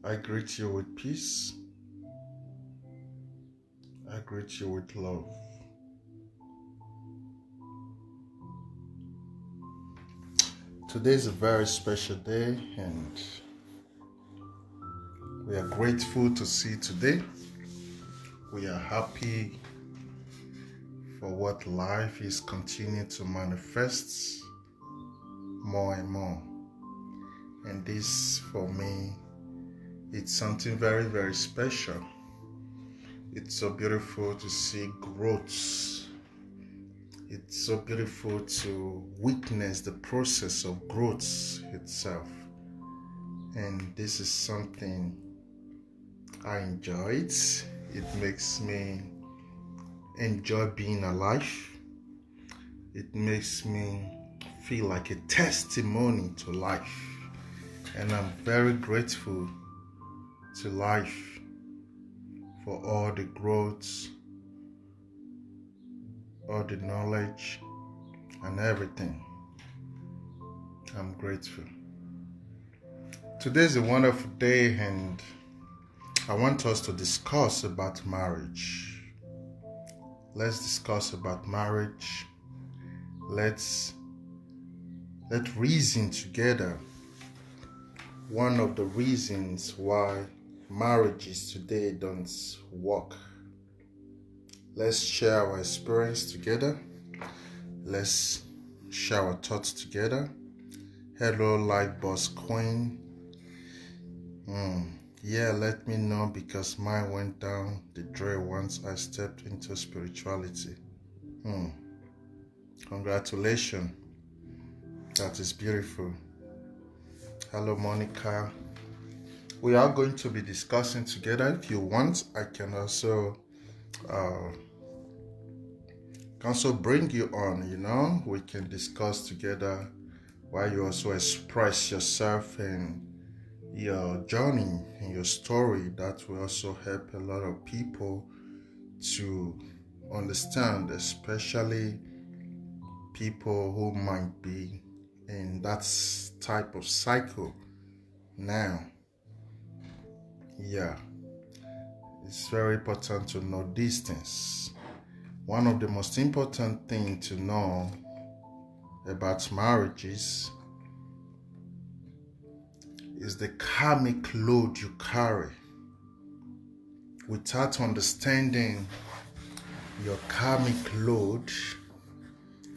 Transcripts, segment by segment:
I greet you with peace. I greet you with love. Today is a very special day, and we are grateful to see today. We are happy for what life is continuing to manifest more and more. And this, for me, it's something very, very special. It's so beautiful to see growth. It's so beautiful to witness the process of growth itself. And this is something I enjoy it. It makes me enjoy being alive. It makes me feel like a testimony to life. And I'm very grateful to life for all the growth, all the knowledge, and everything. I'm grateful. Today is a wonderful day, and I want us to discuss about marriage. Let's discuss about marriage. Let's reason together one of the reasons why marriages today don't work. Let's share our experience together. Let's share our thoughts together. Hello, Life Boss Queen. Yeah, let me know, because mine went down the drain once I stepped into spirituality. Congratulations. That is beautiful. Hello, Monica. We are going to be discussing together. If you want, I can also bring you on. We can discuss together while you also express yourself and your journey and your story. That will also help a lot of people to understand, especially people who might be in that type of cycle now. Yeah, it's very important to know these things. One of the most important things to know about marriages is the karmic load you carry. Without understanding your karmic load,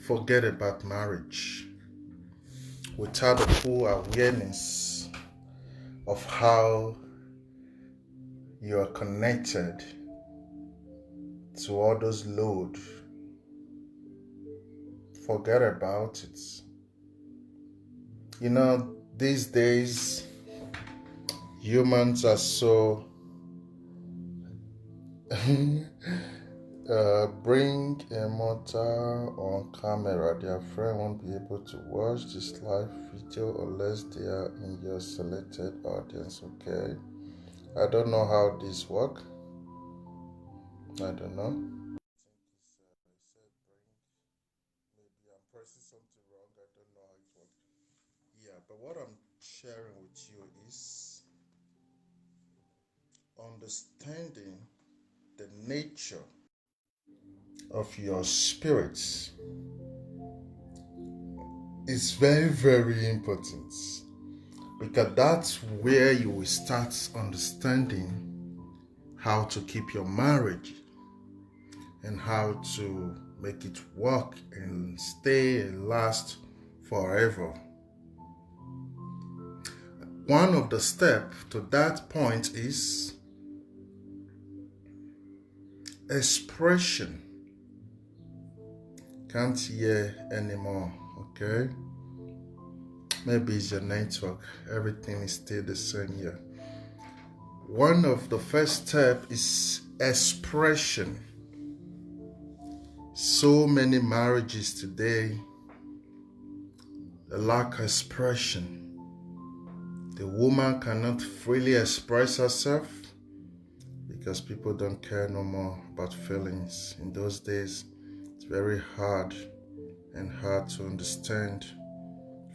forget about marriage. Without a full awareness of how you are connected to all those load, forget about it. These days, humans are so bring a mortal on camera. Their friend won't be able to watch this live video unless they are in your selected audience. Okay, I don't know how this works. I don't know. Maybe I'm pressing something wrong. I don't know how it works. Yeah, but what I'm sharing with you is understanding the nature of your spirits is very, very important, because that's where you will start understanding how to keep your marriage and how to make it work and stay and last forever. One of the steps to that point is expression. Can't hear anymore, okay? Maybe it's your network. Everything is still the same here. One of the first steps is expression. So many marriages today, they lack expression. The woman cannot freely express herself because people don't care no more about feelings. In those days, it's very hard to understand.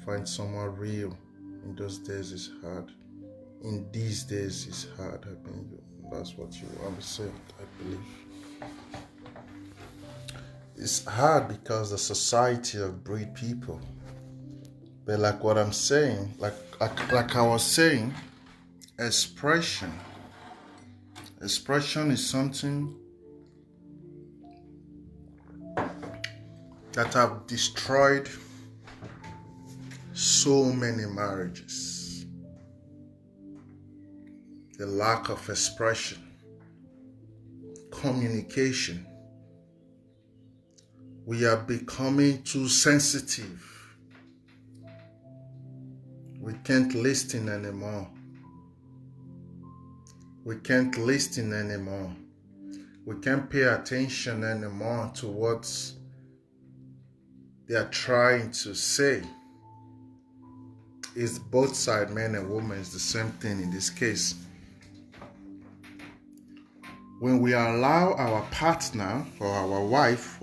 Find someone real in those days is hard. in these days is hard. I mean, that's what you want to say, I believe. It's hard because the society of breed people. But like what I'm saying, like I was saying, expression is something that have destroyed so many marriages. The lack of expression, communication. We are becoming too sensitive. We can't listen anymore. We can't listen anymore. We can't pay attention anymore to what they are trying to say. It's both sides, men and women, it's the same thing in this case. When we allow our partner or our wife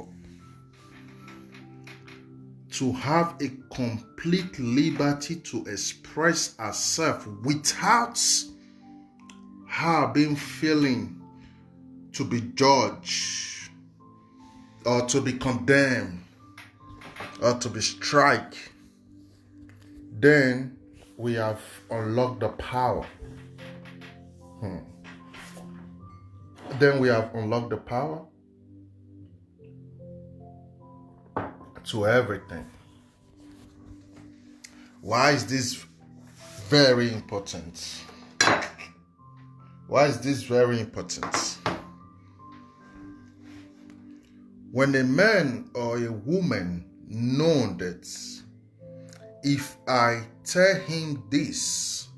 to have a complete liberty to express herself without her being feeling to be judged or to be condemned or to be struck, then we have unlocked the power. Then we have unlocked the power to everything. Why is this very important? Why is this very important? When a man or a woman know that if I tell him this,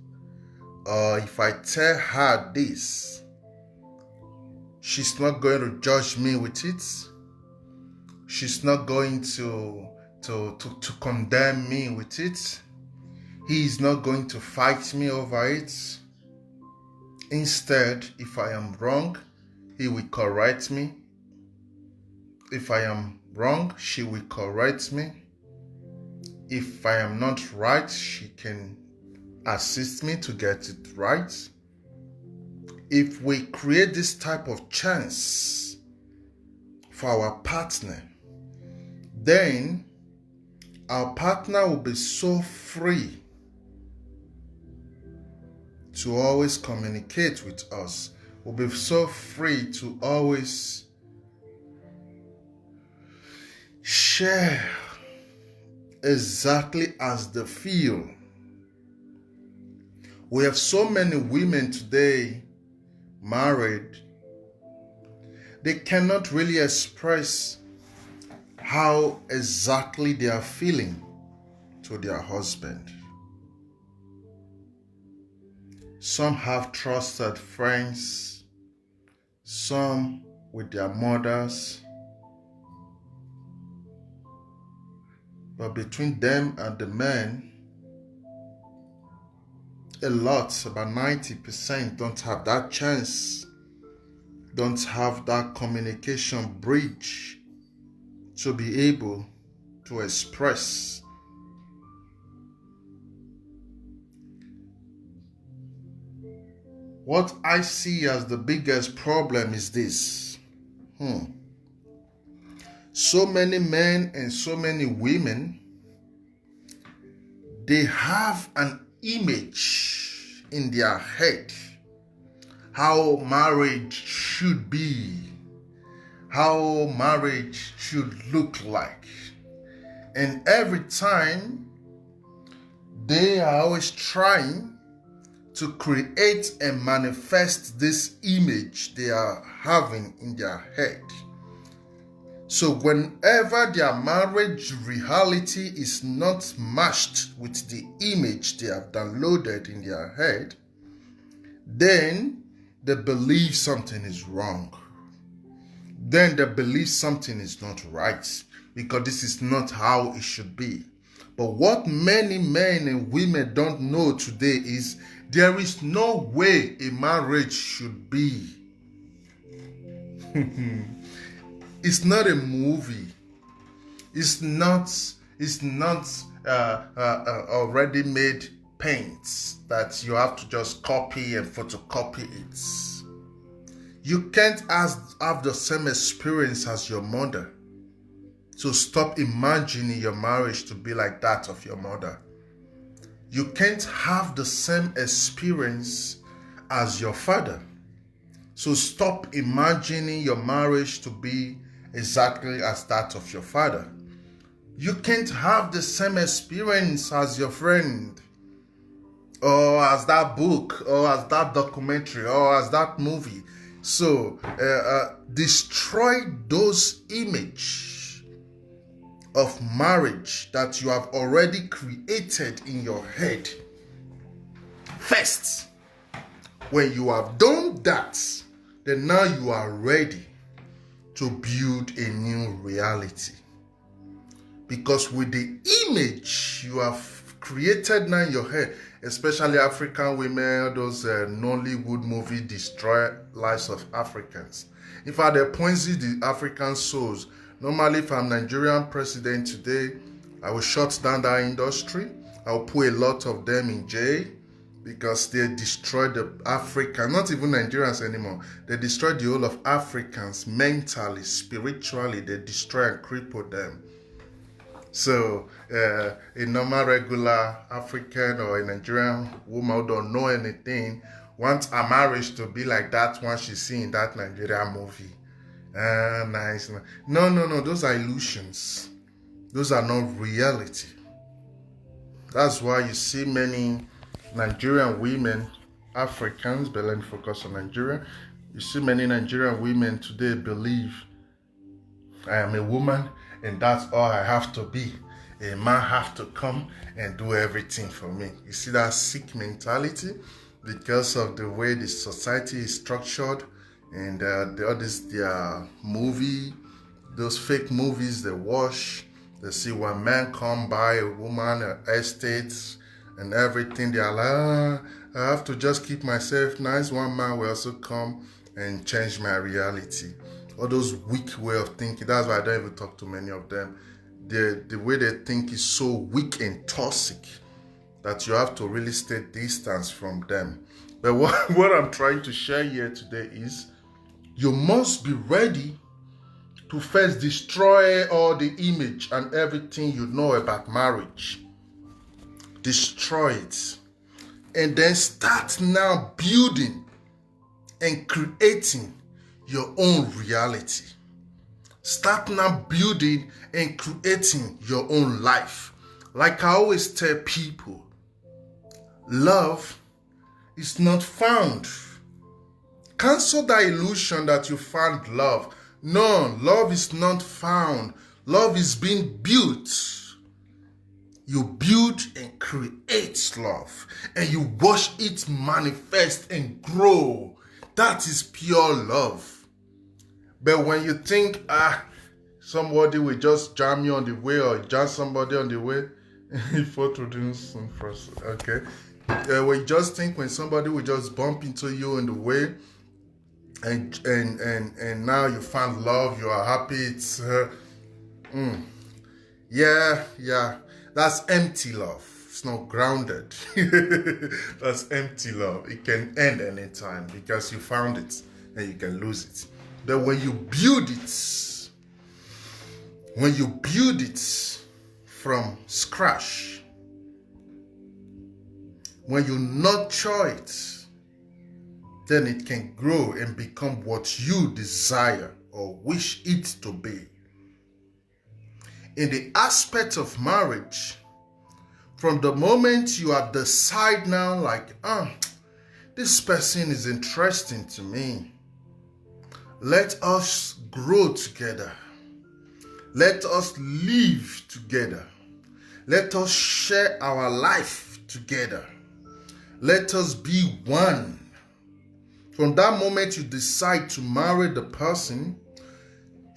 or if I tell her this, she's not going to judge me with it. She's not going to condemn me with it. He is not going to fight me over it. Instead, if I am wrong, he will correct me. If I am wrong, she will correct me. If I am not right, she can assist me to get it right. If we create this type of chance for our partner, then our partner will be so free to always communicate with us, will be so free to always share exactly as they feel. We have so many women today married, they cannot really express how exactly they are feeling to their husband. Some have trusted friends, some with their mothers, but between them and the man, a lot, about 90%, don't have that chance, don't have that communication bridge to be able to express. What I see as the biggest problem is this. So many men and so many women, they have an image in their head how marriage should be, how marriage should look like. And every time they are always trying to create and manifest this image they are having in their head. So whenever their marriage reality is not matched with the image they have downloaded in their head, then they believe something is wrong. Then they believe something is not right, because this is not how it should be. But what many men and women don't know today is there is no way a marriage should be. It's not a movie. It's not already made paint that you have to just copy and photocopy it. You can't have the same experience as your mother. So stop imagining your marriage to be like that of your mother. You can't have the same experience as your father. So stop imagining your marriage to be exactly as that of your father. You can't have the same experience as your friend, or as that book, or as that documentary, or as that movie. So destroy those images of marriage that you have already created in your head first. When you have done that, then now you are ready to build a new reality. Because with the image you have created now in your head, especially African women, those Nollywood movies destroy lives of Africans. In fact, they poison the African souls. Normally, if I'm Nigerian president today, I will shut down that industry. I will put a lot of them in jail because they destroyed the Africans, not even Nigerians anymore. They destroyed the whole of Africans mentally, spiritually. They destroy and cripple them. So a normal regular African or a Nigerian woman who don't know anything wants a marriage to be like that one she see in that Nigerian movie. Nice. No, those are illusions. Those are not reality. That's why you see many Nigerian women, Africans, but let me focus on Nigeria. You see many Nigerian women today believe I am a woman and that's all I have to be. A man have to come and do everything for me. You see that sick mentality because of the way the society is structured, and all this their movie, those fake movies they watch. They see one man come by a woman, estates and everything. They are like, I have to just keep myself nice. One man will also come and change my reality. All those weak way of thinking. That's why I don't even talk to many of them. The way they think is so weak and toxic that you have to really stay distance from them. But what I'm trying to share here today is you must be ready to first destroy all the image and everything you know about marriage. Destroy it. And then start now building and creating your own reality. Start now building and creating your own life. Like I always tell people, love is not found. Cancel that illusion that you found love. No, love is not found. Love is being built. You build and create love, and you watch it manifest and grow. That is pure love. But when you think, somebody will just jam you on the way or jam somebody on the way, before to do some first, okay? When you just think when somebody will just bump into you in the way, and now you found love, you are happy, it's, yeah, that's empty love. It's not grounded. That's empty love. It can end anytime because you found it and you can lose it. But when you build it from scratch, when you nurture it, then it can grow and become what you desire or wish it to be. In the aspect of marriage, from the moment you have decided now, like, this person is interesting to me, let us grow together. Let us live together. Let us share our life together. Let us be one. From that moment you decide to marry the person,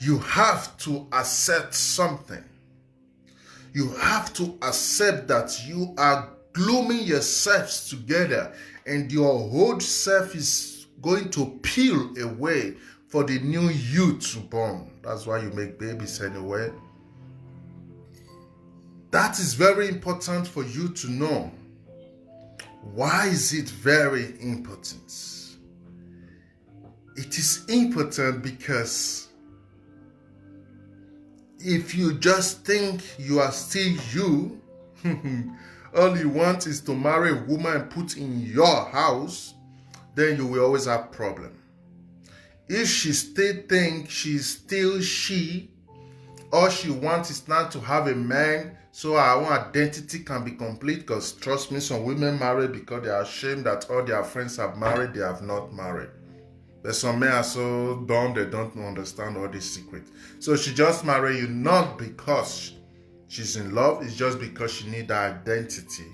you have to accept something. You have to accept that you are gluing yourselves together and your old self is going to peel away for the new you to born. That's why you make babies anyway. That is very important for you to know. Why is it very important? It is important because if you just think you are still you, all you want is to marry a woman and put in your house, then you will always have problem. If she still thinks she's still she, all she wants is not to have a man so our own identity can be complete, because trust me, some women marry because they are ashamed that all their friends have married, they have not married. But some men are so dumb, they don't understand all this secret. So she just marry you not because she's in love, it's just because she needs identity.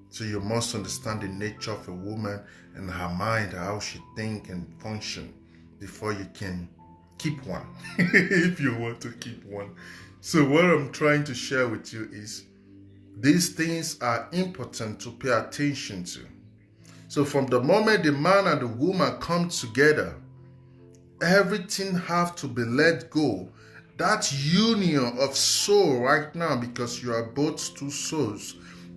So you must understand the nature of a woman and her mind, how she think and function before you can keep one, if you want to keep one. So what I'm trying to share with you is these things are important to pay attention to. So from the moment the man and the woman come together, everything have to be let go. That union of soul right now, because you are both two souls,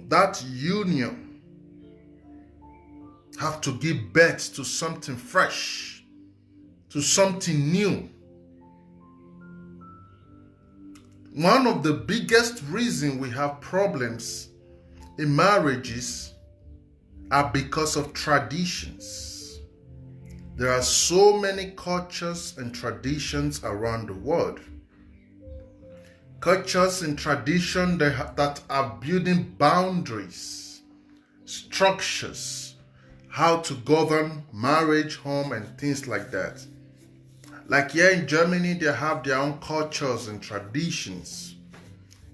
that union have to give birth to something fresh, to something new. One of the biggest reasons we have problems in marriages are because of traditions. There are so many cultures and traditions around the world. Cultures and traditions that are building boundaries, structures, how to govern marriage, home, and things like that. Like here in Germany, they have their own cultures and traditions.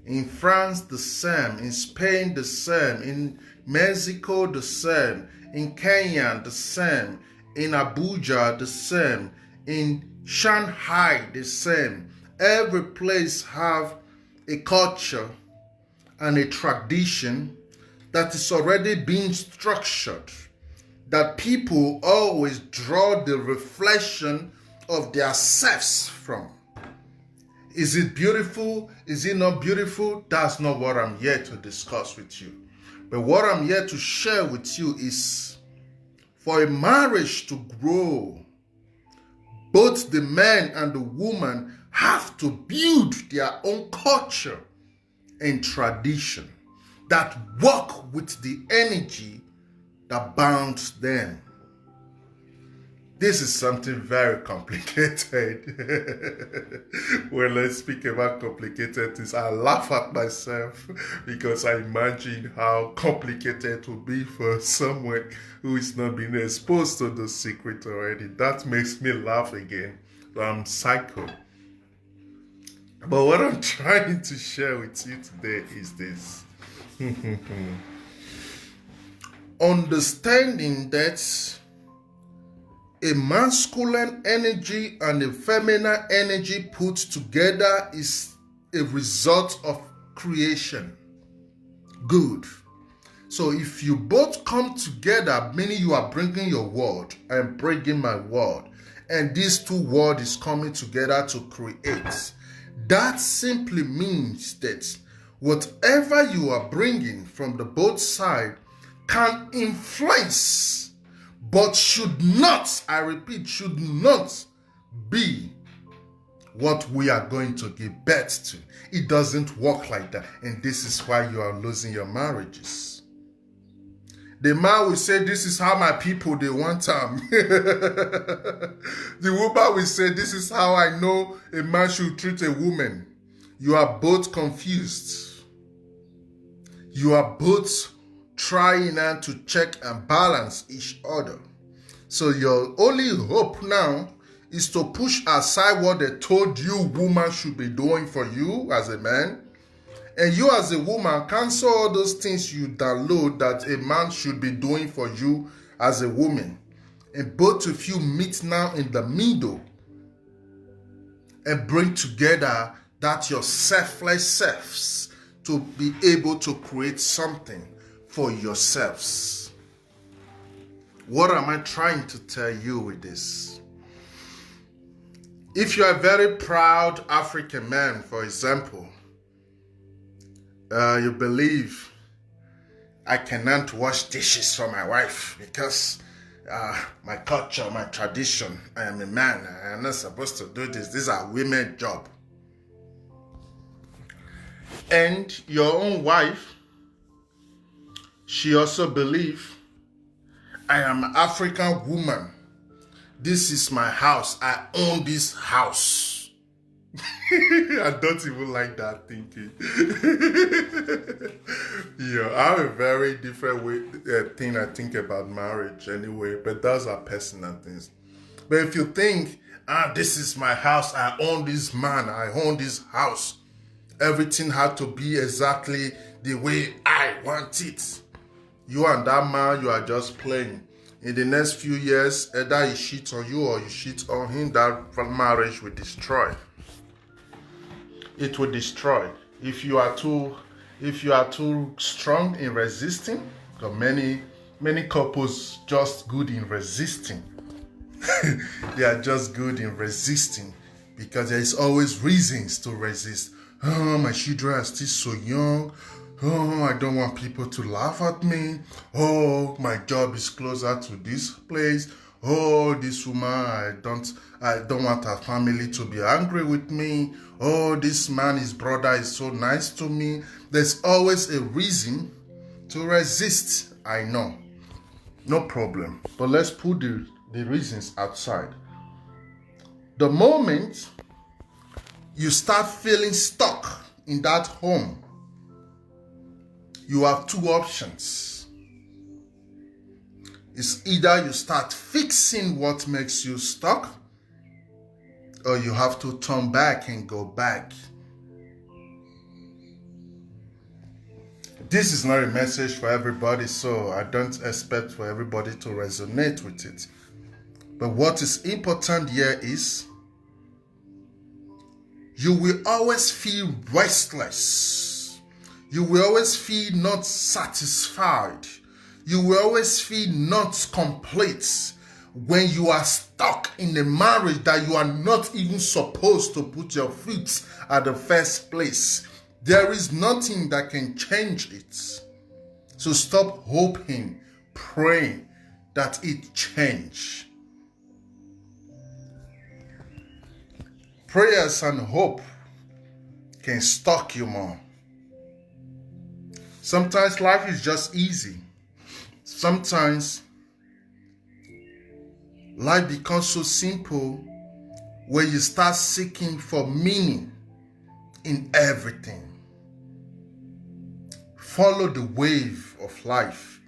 In France, the same. In Spain, the same. In Mexico, the same. In Kenya, the same. In Abuja, the same. In Shanghai, the same. Every place have a culture and a tradition that is already being structured, that people always draw the reflection of their selves from. Is it beautiful? Is it not beautiful? That's not what I'm here to discuss with you. But what I'm here to share with you is, for a marriage to grow, both the man and the woman have to build their own culture and tradition that work with the energy that bounds them. This is something very complicated. When I speak about complicated things, I laugh at myself because I imagine how complicated it will be for someone who is not being exposed to the secret already. That makes me laugh again. I'm psycho. But what I'm trying to share with you today is this. Understanding that a masculine energy and a feminine energy put together is a result of creation. Good. So if you both come together, meaning you are bringing your word and bringing my word, and these two words is coming together to create, that simply means that whatever you are bringing from the both sides can influence, but should not, I repeat, should not be what we are going to give birth to. It doesn't work like that. And this is why you are losing your marriages. The man will say, this is how my people, they want them. The woman will say, this is how I know a man should treat a woman. You are both confused. You are both trying now to check and balance each other. So your only hope now is to push aside what they told you woman should be doing for you as a man, and you as a woman cancel all those things you download that a man should be doing for you as a woman, and both of you meet now in the middle and bring together that your selfless selves to be able to create something for yourselves. What am I trying to tell you with this? If you are a very proud African man, for example, you believe I cannot wash dishes for my wife because my culture, my tradition, I am a man. I am not supposed to do this. These are women's job. And your own wife, she also believes, I am an African woman. This is my house. I own this house. I don't even like that thinking. I have a very different thing I think about marriage anyway, but those are personal things. But if you think, this is my house, I own this man, I own this house, everything had to be exactly the way I want it. You and that man, you are just playing. In the next few years, either he cheats on you or you cheat on him, that marriage will destroy. It will destroy. If you are too strong in resisting, because many couples just good in resisting. They are just good in resisting because there is always reasons to resist. Oh, my children are still so young. Oh, I don't want people to laugh at me. Oh, my job is closer to this place. Oh, this woman, I don't want her family to be angry with me. Oh, this man, his brother is so nice to me. There's always a reason to resist. I know. No problem. But let's put the reasons outside. The moment you start feeling stuck in that home, you have two options. It's either you start fixing what makes you stuck, or you have to turn back and go back. This is not a message for everybody, so I don't expect for everybody to resonate with it. But what is important here is you will always feel restless. You will always feel not satisfied. You will always feel not complete when you are stuck in a marriage that you are not even supposed to put your feet at the first place. There is nothing that can change it. So stop hoping, praying that it change. Prayers and hope can stalk you more. Sometimes life is just easy. Sometimes life becomes so simple when you start seeking for meaning in everything. Follow the wave of life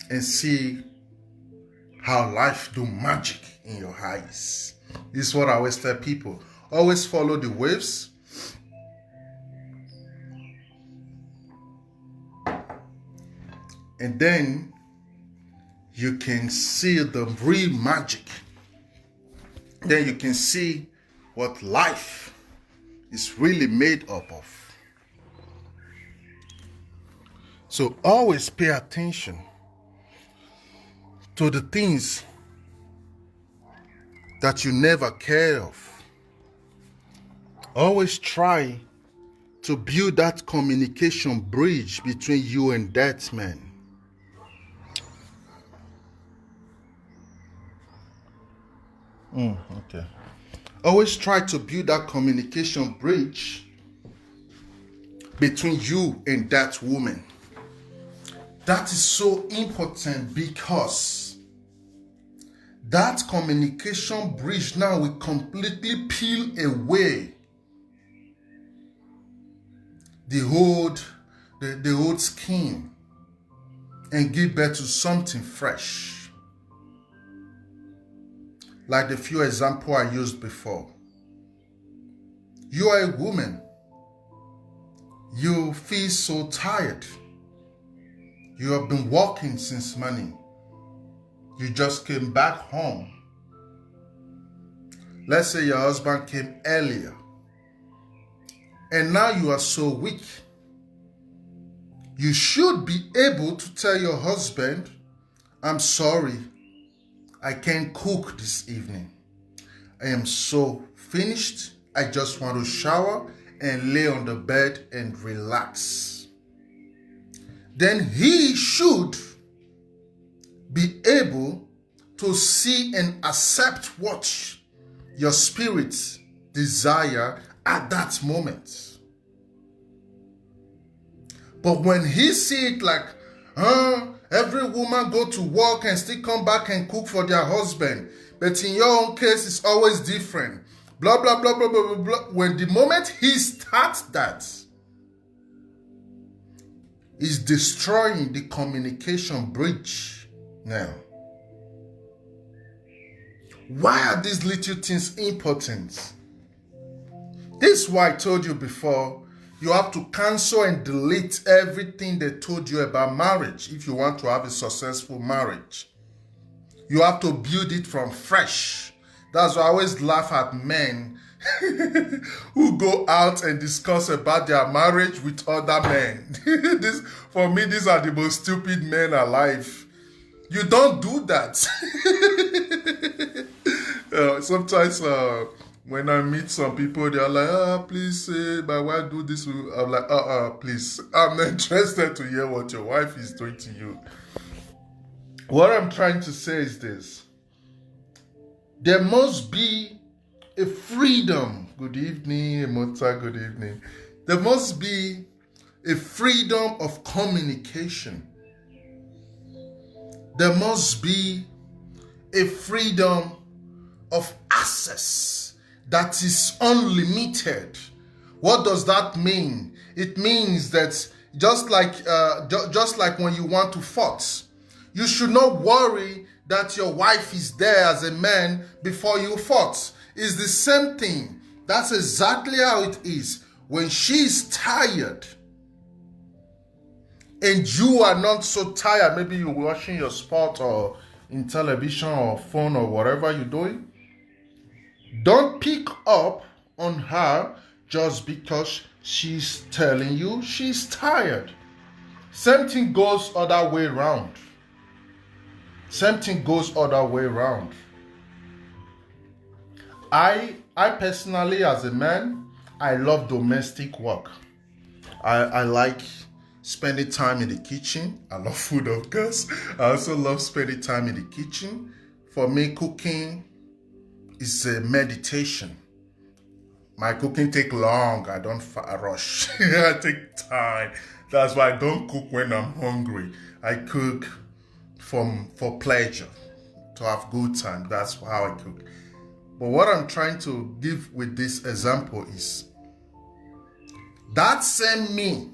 and see how life do magic in your eyes. This is what I always tell people. Always follow the waves. And then you can see the real magic. Then you can see what life is really made up of. So always pay attention to the things that you never cared of. Always try to build that communication bridge between you and that man. Okay. Always try to build that communication bridge between you and that woman. That is so important because that communication bridge now will completely peel away the old skin and give birth to something fresh. Like the few examples I used before. You are a woman. You feel so tired. You have been working since morning. You just came back home. Let's say your husband came earlier. And now you are so weak. You should be able to tell your husband, I'm sorry, I can't cook this evening. I am so finished. I just want to shower and lay on the bed and relax. then he should be able to see and accept what your spirit desire at that moment. But when he see it like, every woman go to work and still come back and cook for their husband, but in your own case it's always different, blah blah blah blah blah blah blah. When the moment he starts that, is destroying the communication bridge. Now, why are these little things important? This is why I told you before, you have to cancel and delete everything they told you about marriage if you want to have a successful marriage. You have to build it from fresh. That's why I always laugh at men who go out and discuss about their marriage with other men. For me, these are the most stupid men alive. You don't do that. Sometimes when I meet some people, they are like, please say my wife do this. I'm like, please. I'm not interested to hear what your wife is doing to you. What I'm trying to say is this. There must be a freedom. Good evening, Emota, good evening. There must be a freedom of communication. There must be a freedom of access that is unlimited. What does that mean? It means that just like when you want to fart, you should not worry that your wife is there as a man before you fart. It's the same thing. That's exactly how it is. When she's tired and you are not so tired, maybe you're watching your sport or in television or phone or whatever you're doing, don't pick up on her just because she's telling you she's tired. Same thing goes other way around. Same thing goes other way around. I personally, as a man, I love domestic work. I like spending time in the kitchen. I love food, of course. I also love spending time in the kitchen. For me, cooking is a meditation. My cooking take long. I don't rush. I take time. That's why I don't cook when I'm hungry. I cook for pleasure, to have good time. That's how I cook. But what I'm trying to give with this example is that same me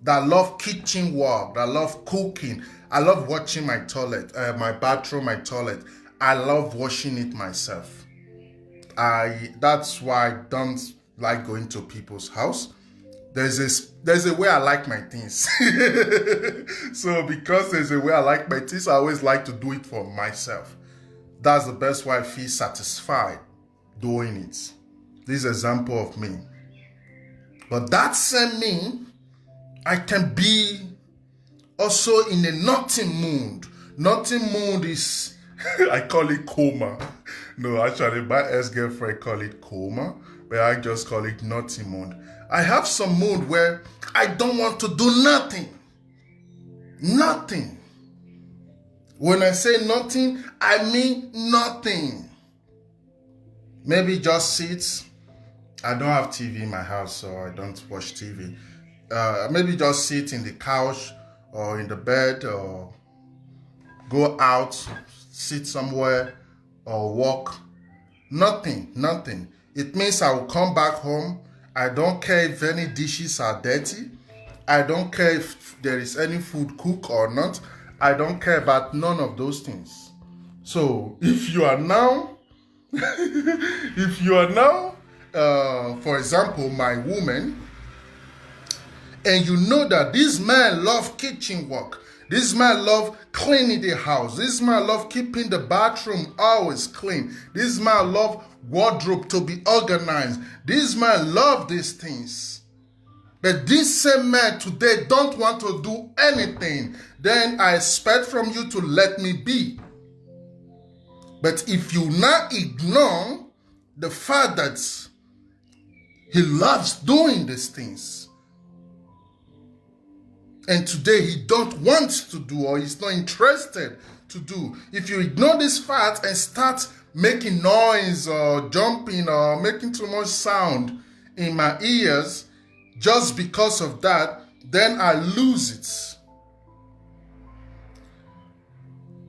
that love kitchen work, that love cooking, I love watching my toilet, my bathroom, my toilet. I love washing it myself. That's why I don't like going to people's house. There's a way I like my things. So because there's a way I like my things, I always like to do it for myself. That's the best way I feel satisfied doing it. This example of me. But that same me, I can be also in a nothing mood. Nothing mood is, I call it coma. No, actually my ex-girlfriend call it coma, but I just call it nothing mood. I have some mood where I don't want to do nothing. Nothing. When I say nothing, I mean nothing. Maybe just sit. I don't have TV in my house, so I don't watch TV. Maybe just sit in the couch or in the bed or go out, sit somewhere or walk. Nothing. It means I will come back home. I don't care if any dishes are dirty. I don't care if there is any food cooked or not. I don't care about none of those things. So if you are now, for example, my woman, and you know that this man love kitchen work, this man love cleaning the house, this man love keeping the bathroom always clean, this man love wardrobe to be organized, this man love these things. But this same man today don't want to do anything, then I expect from you to let me be. But if you now ignore the fact that he loves doing these things, and today he don't want to do or he's not interested to do. If you ignore this fact and start making noise or jumping or making too much sound in my ears just because of that, then I lose it.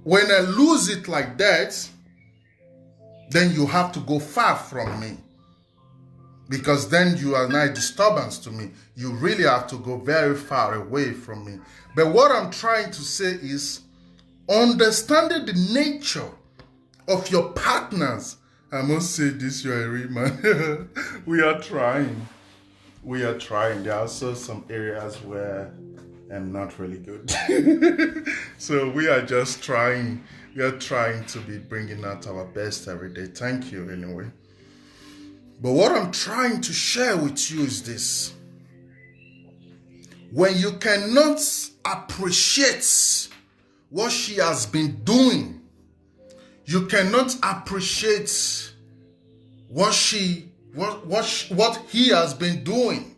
When I lose it like that, then you have to go far from me, because then you are not a disturbance to me. You really have to go very far away from me. But what I'm trying to say is, understanding the nature of your partners. I must say this, you're a real man. We are trying. There are also some areas where I'm not really good. So we are just trying. We are trying to be bringing out our best every day. Thank you anyway. But what I'm trying to share with you is this. When you cannot appreciate what she has been doing, you cannot appreciate what he has been doing,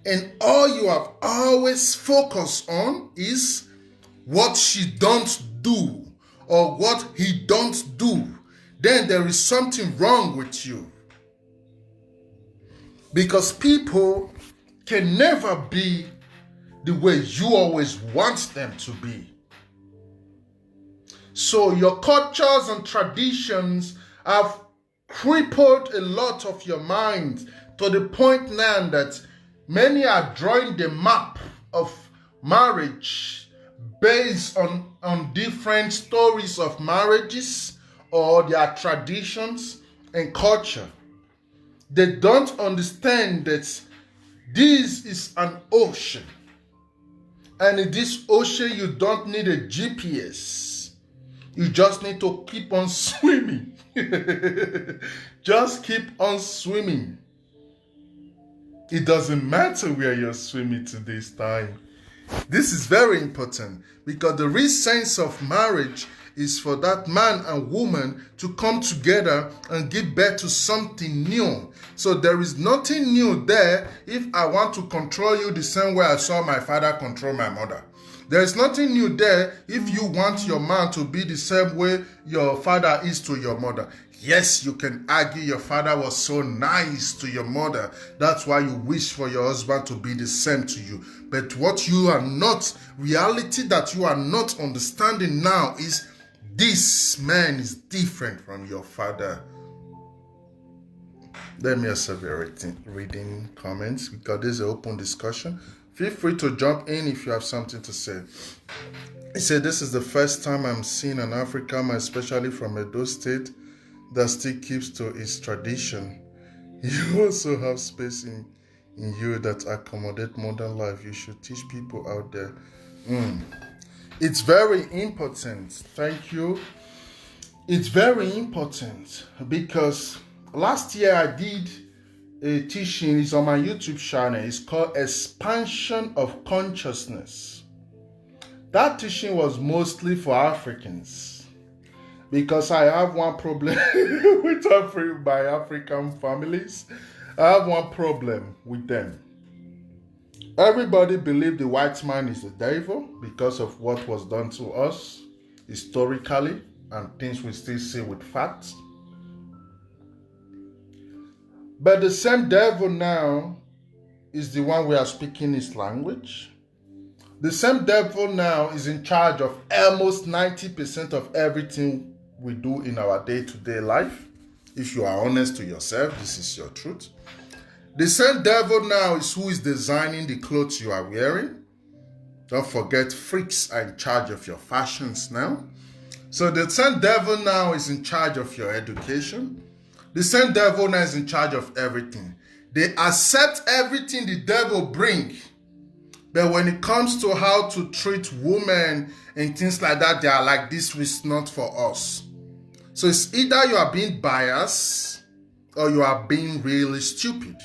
and all you have always focused on is what she don't do or what he don't do, then there is something wrong with you. Because people can never be the way you always want them to be. So your cultures and traditions have crippled a lot of your mind to the point now that many are drawing the map of marriage based on different stories of marriages or their traditions and culture. They don't understand that this is an ocean. And in this ocean, you don't need a GPS. You just need to keep on swimming. Just keep on swimming. It doesn't matter where you're swimming to this time. This is very important, because the real sense of marriage is for that man and woman to come together and give birth to something new. So there is nothing new there if I want to control you the same way I saw my father control my mother. There is nothing new there if you want your man to be the same way your father is to your mother. Yes, you can argue your father was so nice to your mother. That's why you wish for your husband to be the same to you. But what you are not, reality that you are not understanding now is this man is different from your father. Let me also be reading comments, because this is an open discussion. Feel free to jump in if you have something to say. He said, this is the first time I'm seeing an African man, especially from Edo State, that still keeps to his tradition. You also have space in you that accommodate modern life. You should teach people out there. It's very important. Thank you. It's very important, because last year I did a teaching. It's on my YouTube channel. It's called Expansion of Consciousness. That teaching was mostly for Africans, because I have one problem with my African families. I have one problem with them. Everybody believes the white man is the devil because of what was done to us historically and things we still see with facts. But the same devil now is the one we are speaking his language. The same devil now is in charge of almost 90% of everything we do in our day-to-day life. If you are honest to yourself, this is your truth. The same devil now is who is designing the clothes you are wearing. Don't forget, freaks are in charge of your fashions now. So the same devil now is in charge of your education. The same devil now is in charge of everything. They accept everything the devil brings. But when it comes to how to treat women and things like that, they are like, this is not for us. So it's either you are being biased or you are being really stupid.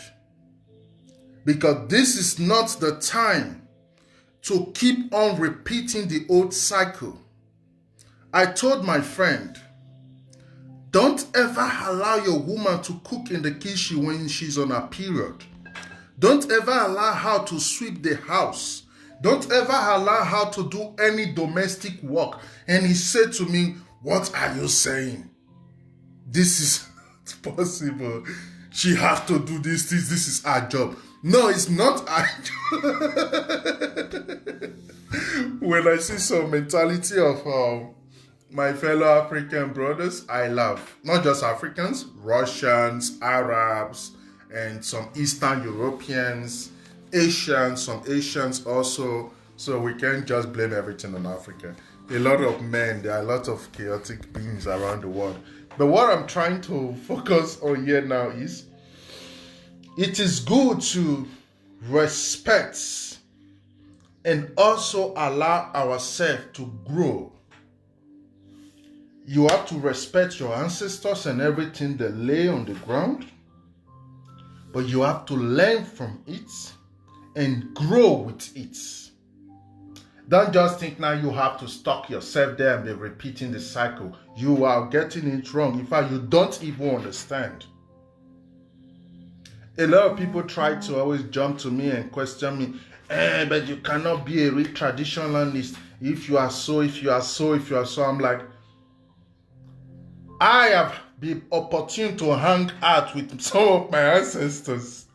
Because this is not the time to keep on repeating the old cycle. I told my friend, don't ever allow your woman to cook in the kitchen when she's on her period. Don't ever allow her to sweep the house. Don't ever allow her to do any domestic work. And he said to me, what are you saying? This is not possible. She has to do this is her job. No, it's not her job. When I see some mentality of my fellow African brothers, I laugh. Not just Africans, Russians, Arabs, and some Eastern Europeans, Asians, some Asians also. So we can't just blame everything on Africa. A lot of men, there are a lot of chaotic beings around the world. But what I'm trying to focus on here now is, it is good to respect and also allow ourselves to grow. You have to respect your ancestors and everything they lay on the ground, but you have to learn from it and grow with it. Don't just think now you have to stuck yourself there and be repeating the cycle. You are getting it wrong. In fact, you don't even understand. A lot of people try to always jump to me and question me, but you cannot be a real traditionalist if you are so, if you are so, if you are so. I'm like, I have been opportune to hang out with some of my ancestors.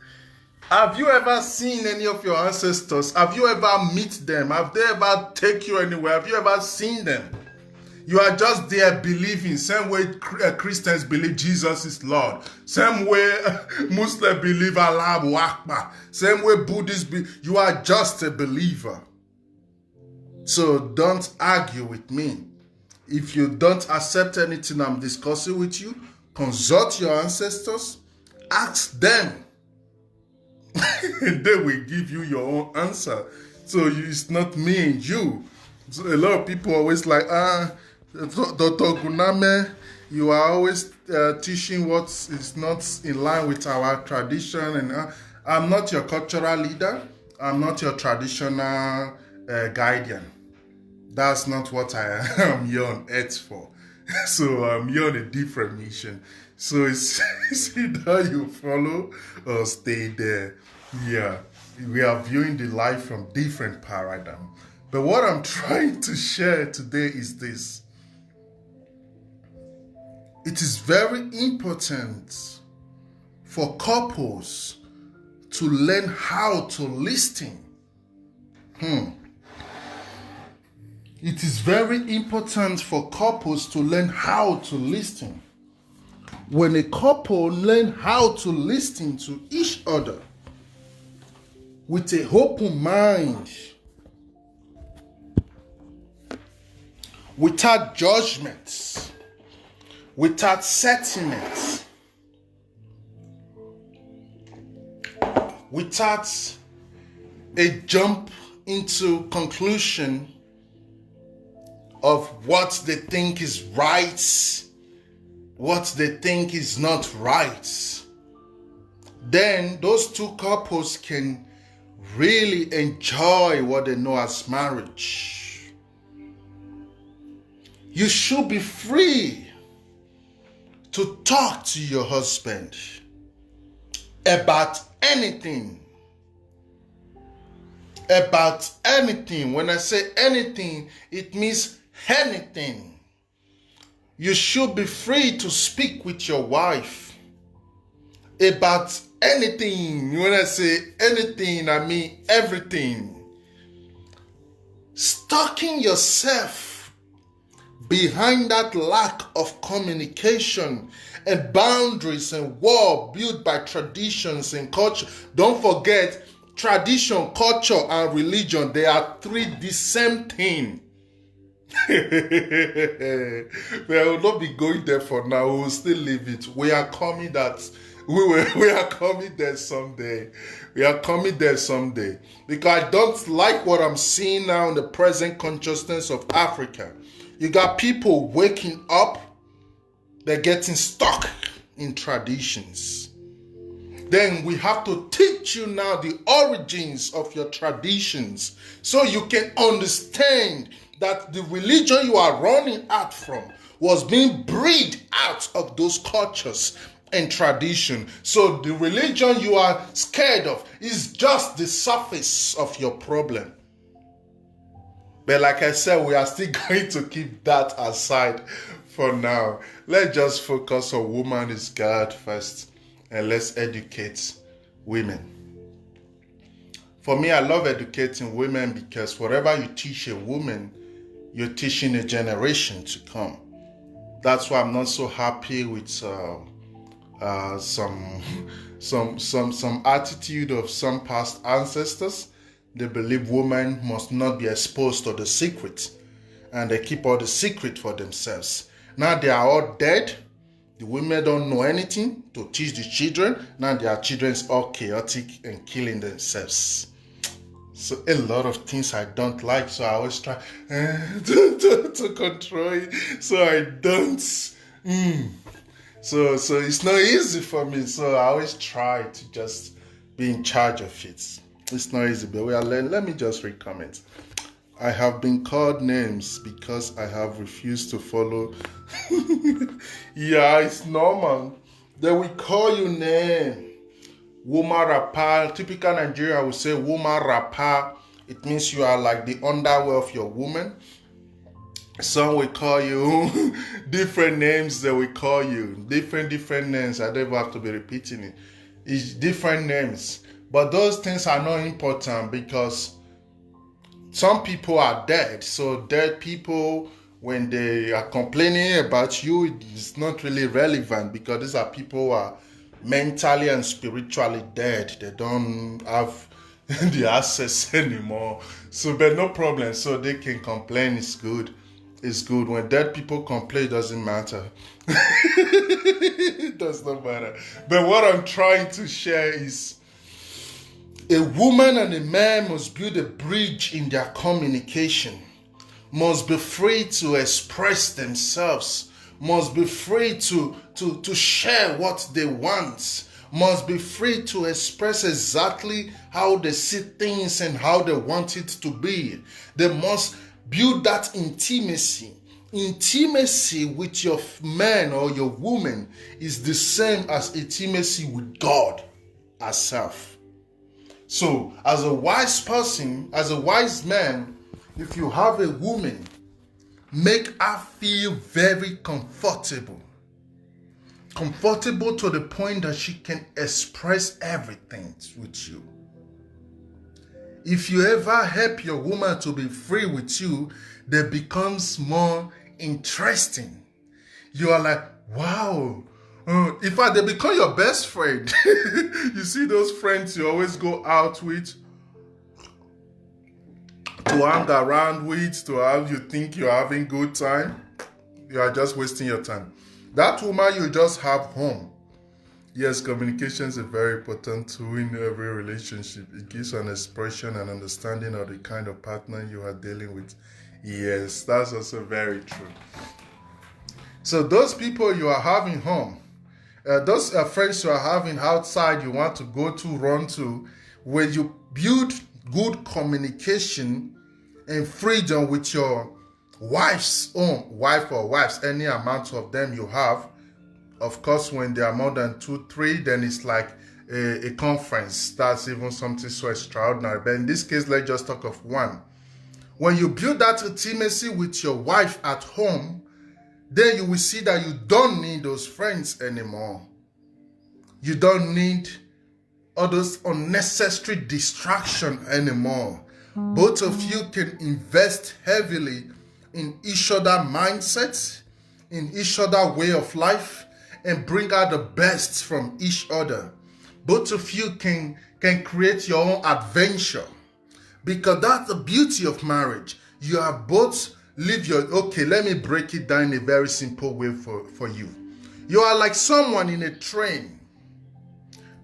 Have you ever seen any of your ancestors? Have you ever met them? Have they ever take you anywhere? Have you ever seen them? You are just there believing. Same way Christians believe Jesus is Lord. Same way Muslims believe Allah Akbar. Same way Buddhists believe. You are just a believer. So don't argue with me. If you don't accept anything I'm discussing with you, consult your ancestors. Ask them. And they will give you your own answer. So it's not me and you. So a lot of people always like, Dr. Guname, you are always teaching what is not in line with our tradition. And I'm not your cultural leader. I'm not your traditional guardian. That's not what I am here on earth for. So I'm here on a different mission. So it's either you follow or stay there. Yeah, we are viewing the life from different paradigm. But what I'm trying to share today is this. It is very important for couples to learn how to listen. It is very important for couples to learn how to listen. When a couple learn how to listen to each other with an open mind, without judgments, without sentiments, without a jump into conclusion of what they think is right, what they think is not right, then those two couples can really enjoy what they know as marriage. You should be free to talk to your husband about anything. About anything. When I say anything, it means anything. You should be free to speak with your wife about anything. When I say anything, I mean everything. Stalking yourself behind that lack of communication and boundaries and wall built by traditions and culture. Don't forget, tradition, culture, and religion, they are three the same thing. We will not be going there for now. We will still leave it. We are coming we are coming there someday. We are coming there someday. Because I don't like what I'm seeing now in the present consciousness of Africa. You got people waking up, they're getting stuck in traditions. Then we have to teach you now the origins of your traditions so you can understand that the religion you are running out from was being bred out of those cultures and tradition. So the religion you are scared of is just the surface of your problem. But like I said, we are still going to keep that aside for now. Let's just focus on woman is God first, and let's educate women. For me, I love educating women because whatever you teach a woman, you're teaching a generation to come. That's why I'm not so happy with some attitude of some past ancestors. They believe women must not be exposed to the secret, and they keep all the secret for themselves. Now they are all dead. The women don't know anything to teach the children. Now their children's all chaotic and killing themselves. So a lot of things I don't like, so I always try to control it, so I don't. So it's not easy for me. So I always try to just be in charge of it. It's not easy, but let me just read comments. I have been called names because I have refused to follow. Yeah, it's normal. They will call you name. Woman rapper, typical Nigeria will say woman rapper. It means you are like the underwear of your woman. Some will call you different names. They will call you different names. I don't have to be repeating it. It's different names. But those things are not important because some people are dead. So dead people, when they are complaining about you, it's not really relevant because these are people who are mentally and spiritually dead. They don't have the access anymore. So, but no problem. So they can complain. It's good. It's good. When dead people complain, it doesn't matter. It does not matter. But what I'm trying to share is a woman and a man must build a bridge in their communication, must be free to express themselves, must be free to share what they want, must be free to express exactly how they see things and how they want it to be. They must build that intimacy. Intimacy with your man or your woman is the same as intimacy with God herself. So, as a wise person, as a wise man, if you have a woman, make her feel very comfortable. Comfortable to the point that she can express everything with you. If you ever help your woman to be free with you, that becomes more interesting. You are like, wow. In fact, they become your best friend. You see those friends you always go out with, to hang around with, to have you think you're having good time. You are just wasting your time. That woman you just have home. Yes, communication is a very important tool in every relationship. It gives an expression and understanding of the kind of partner you are dealing with. Yes, that's also very true. So those people you are having home, those friends you are having outside, you want to go to, run to, when you build good communication and freedom with your wife or wives, any amount of them you have. Of course, when there are more than 2, 3, then it's like a conference. That's even something so extraordinary. But in this case, let's just talk of one. When you build that intimacy with your wife at home, then you will see that you don't need those friends anymore. You don't need all those unnecessary distraction anymore. Both of you can invest heavily in each other mindsets, in each other way of life, and bring out the best from each other. Both of you can create your own adventure, because that's the beauty of marriage. You are both live your, okay, let me break it down in a very simple way for you. You are like someone in a train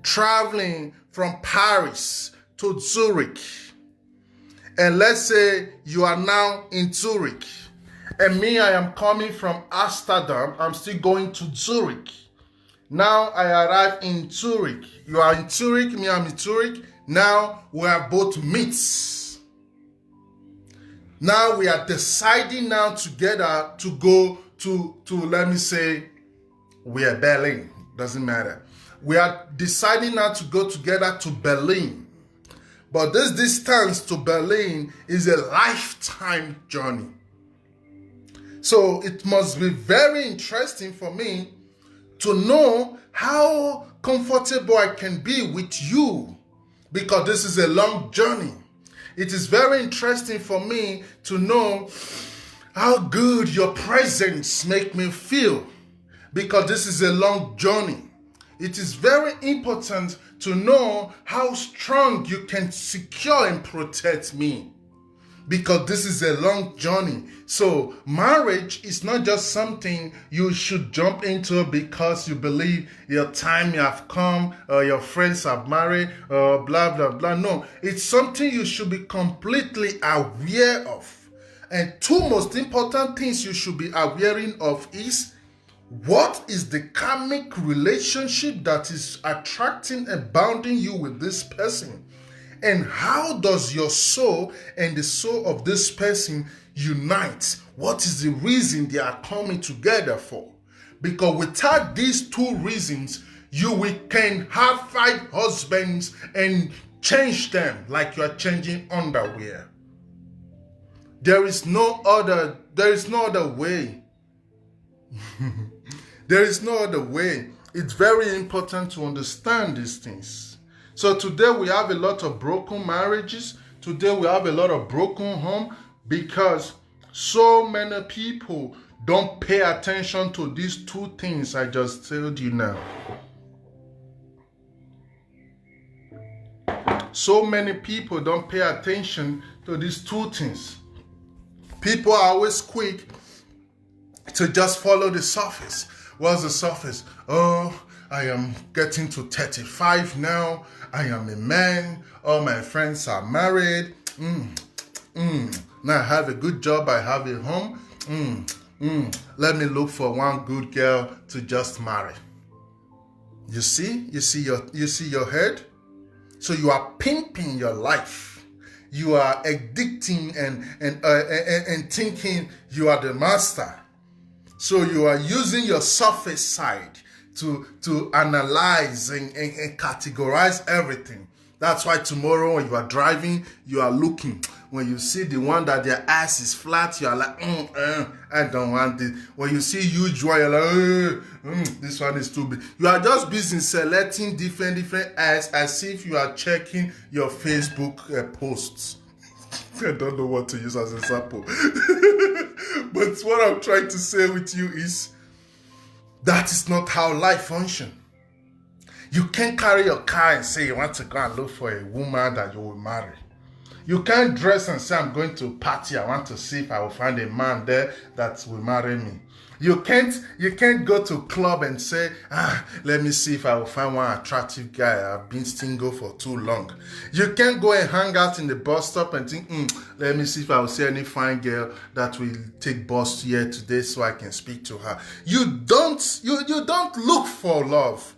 traveling from Paris to Zurich. And let's say you are now in Zurich. And me, I am coming from Amsterdam. I'm still going to Zurich. Now I arrive in Zurich. You are in Zurich, me, I'm in Zurich. Now we are both mates. Now we are deciding now together to go to let me say, we are Berlin. Doesn't matter. We are deciding now to go together to Berlin. But this distance to Berlin is a lifetime journey. So it must be very interesting for me to know how comfortable I can be with you, because this is a long journey. It is very interesting for me to know how good your presence make me feel, because this is a long journey. It is very important to know how strong you can secure and protect me, because this is a long journey. So marriage is not just something you should jump into because you believe your time have come, or your friends have married, or blah blah blah. No, it's something you should be completely aware of. And two most important things you should be aware of is, what is the karmic relationship that is attracting and bounding you with this person? And how does your soul and the soul of this person unite? What is the reason they are coming together for? Because without these two reasons, can have 5 husbands and change them like you are changing underwear. There is no other way. There is no other way. It's very important to understand these things. So today we have a lot of broken marriages. Today we have a lot of broken homes, because so many people don't pay attention to these two things I just told you now. So many people don't pay attention to these two things. People are always quick to just follow the surface. What's the surface? Oh, I am getting to 35 now. I am a man. All my friends are married. Now I have a good job. I have a home. Let me look for one good girl to just marry. You see your head. So you are pimping your life. You are addicting and thinking you are the master. So you are using your surface side to analyze and categorize everything. That's why tomorrow when you are driving, you are looking. When you see the one that their ass is flat, you are like, I don't want this. When you see huge one, you're like, this one is too big. You are just busy selecting different ass as if you are checking your Facebook posts. I don't know what to use as an example. But what I'm trying to say with you is, that is not how life functions. You can't carry your car and say you want to go and look for a woman that you will marry. You can't dress and say, I'm going to a party. I want to see if I will find a man there that will marry me. You can't go to a club and say, let me see if I will find one attractive guy. I've been single for too long. You can't go and hang out in the bus stop and think, let me see if I will see any fine girl that will take bus here today so I can speak to her. You don't look for love.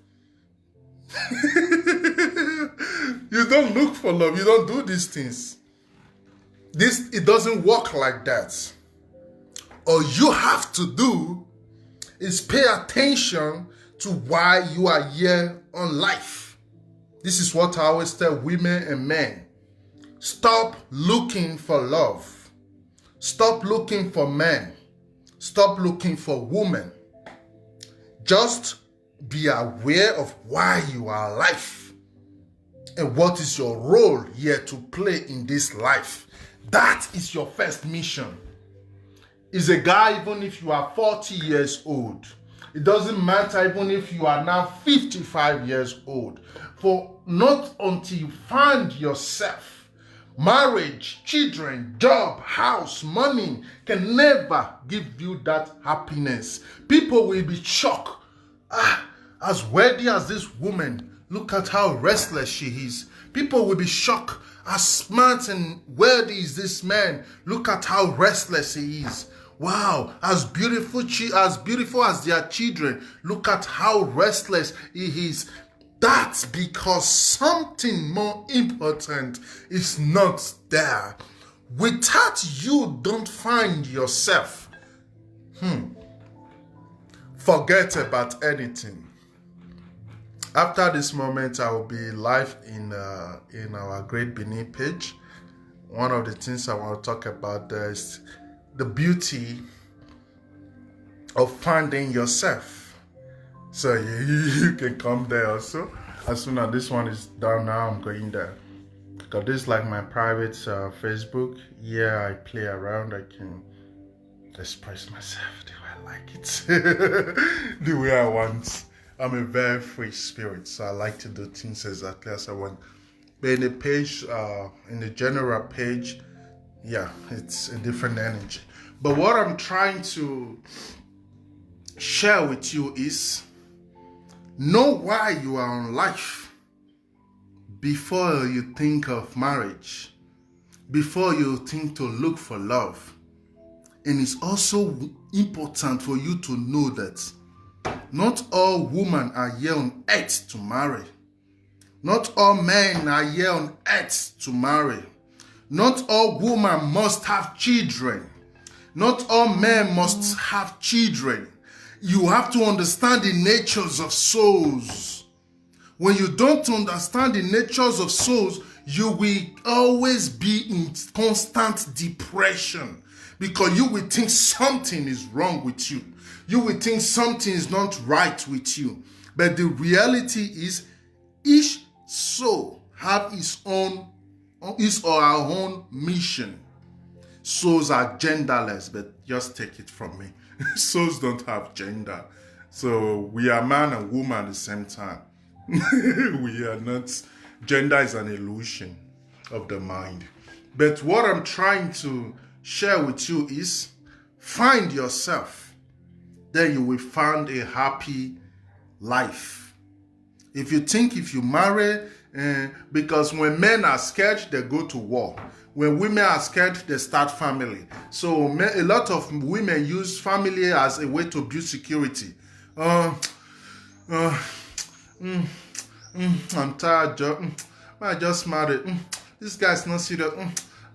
You don't look for love. You don't do these things. It doesn't work like that. All you have to do is pay attention to why you are here on life. This is what I always tell women and men. Stop looking for love. Stop looking for men. Stop looking for women. Just be aware of why you are alive and what is your role here to play in this life. That is your first mission. Is a guy, even if you are 40 years old. It doesn't matter even if you are now 55 years old. For not until you find yourself, marriage, children, job, house, money can never give you that happiness. People will be shocked. As wealthy as this woman, look at how restless she is. People will be shocked. As smart and wealthy is this man, look at how restless he is. Wow, as beautiful as their children, look at how restless he is. That's because something more important is not there. Without you don't find yourself, forget about anything. After this moment, I will be live in our Great Benin page. One of the things I want to talk about there is the beauty of finding yourself. So you can come there also. As soon as this one is done now, I'm going there. Because this is like my private Facebook. Yeah, I play around. I can express myself the way I like it. The way I want. I'm a very free spirit, so I like to do things exactly as I want. But in the page, in the general page, yeah, it's a different energy. But what I'm trying to share with you is know why you are on life before you think of marriage, before you think to look for love. And it's also important for you to know that not all women are here on earth to marry. Not all men are here on earth to marry. Not all women must have children. Not all men must have children. You have to understand the natures of souls. When you don't understand the natures of souls, you will always be in constant depression because you will think something is wrong with you. You will think something is not right with you. But the reality is each soul have his or her own mission. Souls are genderless, but just take it from me. Souls don't have gender. So we are man and woman at the same time. We are not. Gender is an illusion of the mind. But what I'm trying to share with you is find yourself. Then you will find a happy life. If you think if you marry, because when men are scared, they go to war. When women are scared, they start family. So a lot of women use family as a way to build security. I'm tired, I just married. This guy's not serious.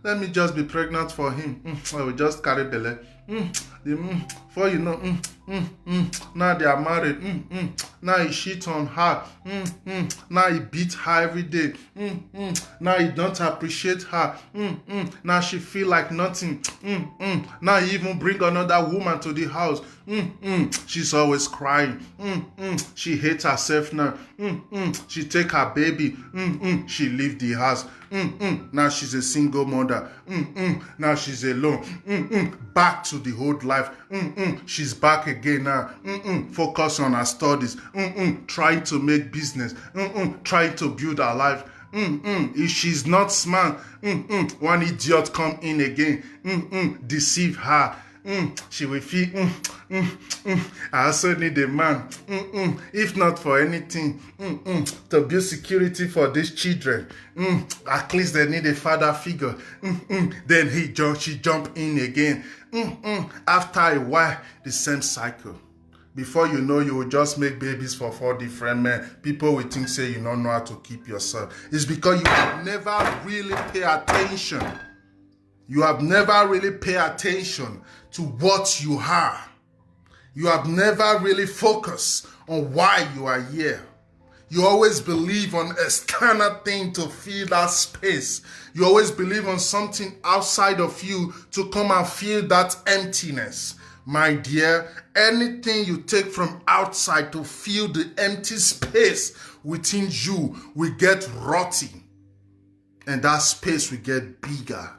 Let me just be pregnant for him. I will just carry belly. Before you know, now they are married. Now he cheat on her. Now he beat her every day. Now he don't appreciate her. Now she feel like nothing. Now he even bring another woman to the house. She's always crying. She hates herself now. She take her baby. She leave the house. Now she's a single mother. Now she's alone. Back to the old life. She's back again now. Focus on her studies. Trying to make business. Trying to build her life. If she's not smart, one idiot come in again. Deceive her. She will feel, I also need a man. If not for anything, to build security for these children. At least they need a father figure. Then she jump in again. After a while, the same cycle. Before you know, you will just make babies for 4 different men. People will think, say, you don't know how to keep yourself. It's because you have never really pay attention. You have never really paid attention to what you are. You have never really focused on why you are here. You always believe on external thing to fill that space. You always believe on something outside of you to come and fill that emptiness. My dear, anything you take from outside to fill the empty space within you will get rotting. And that space will get bigger.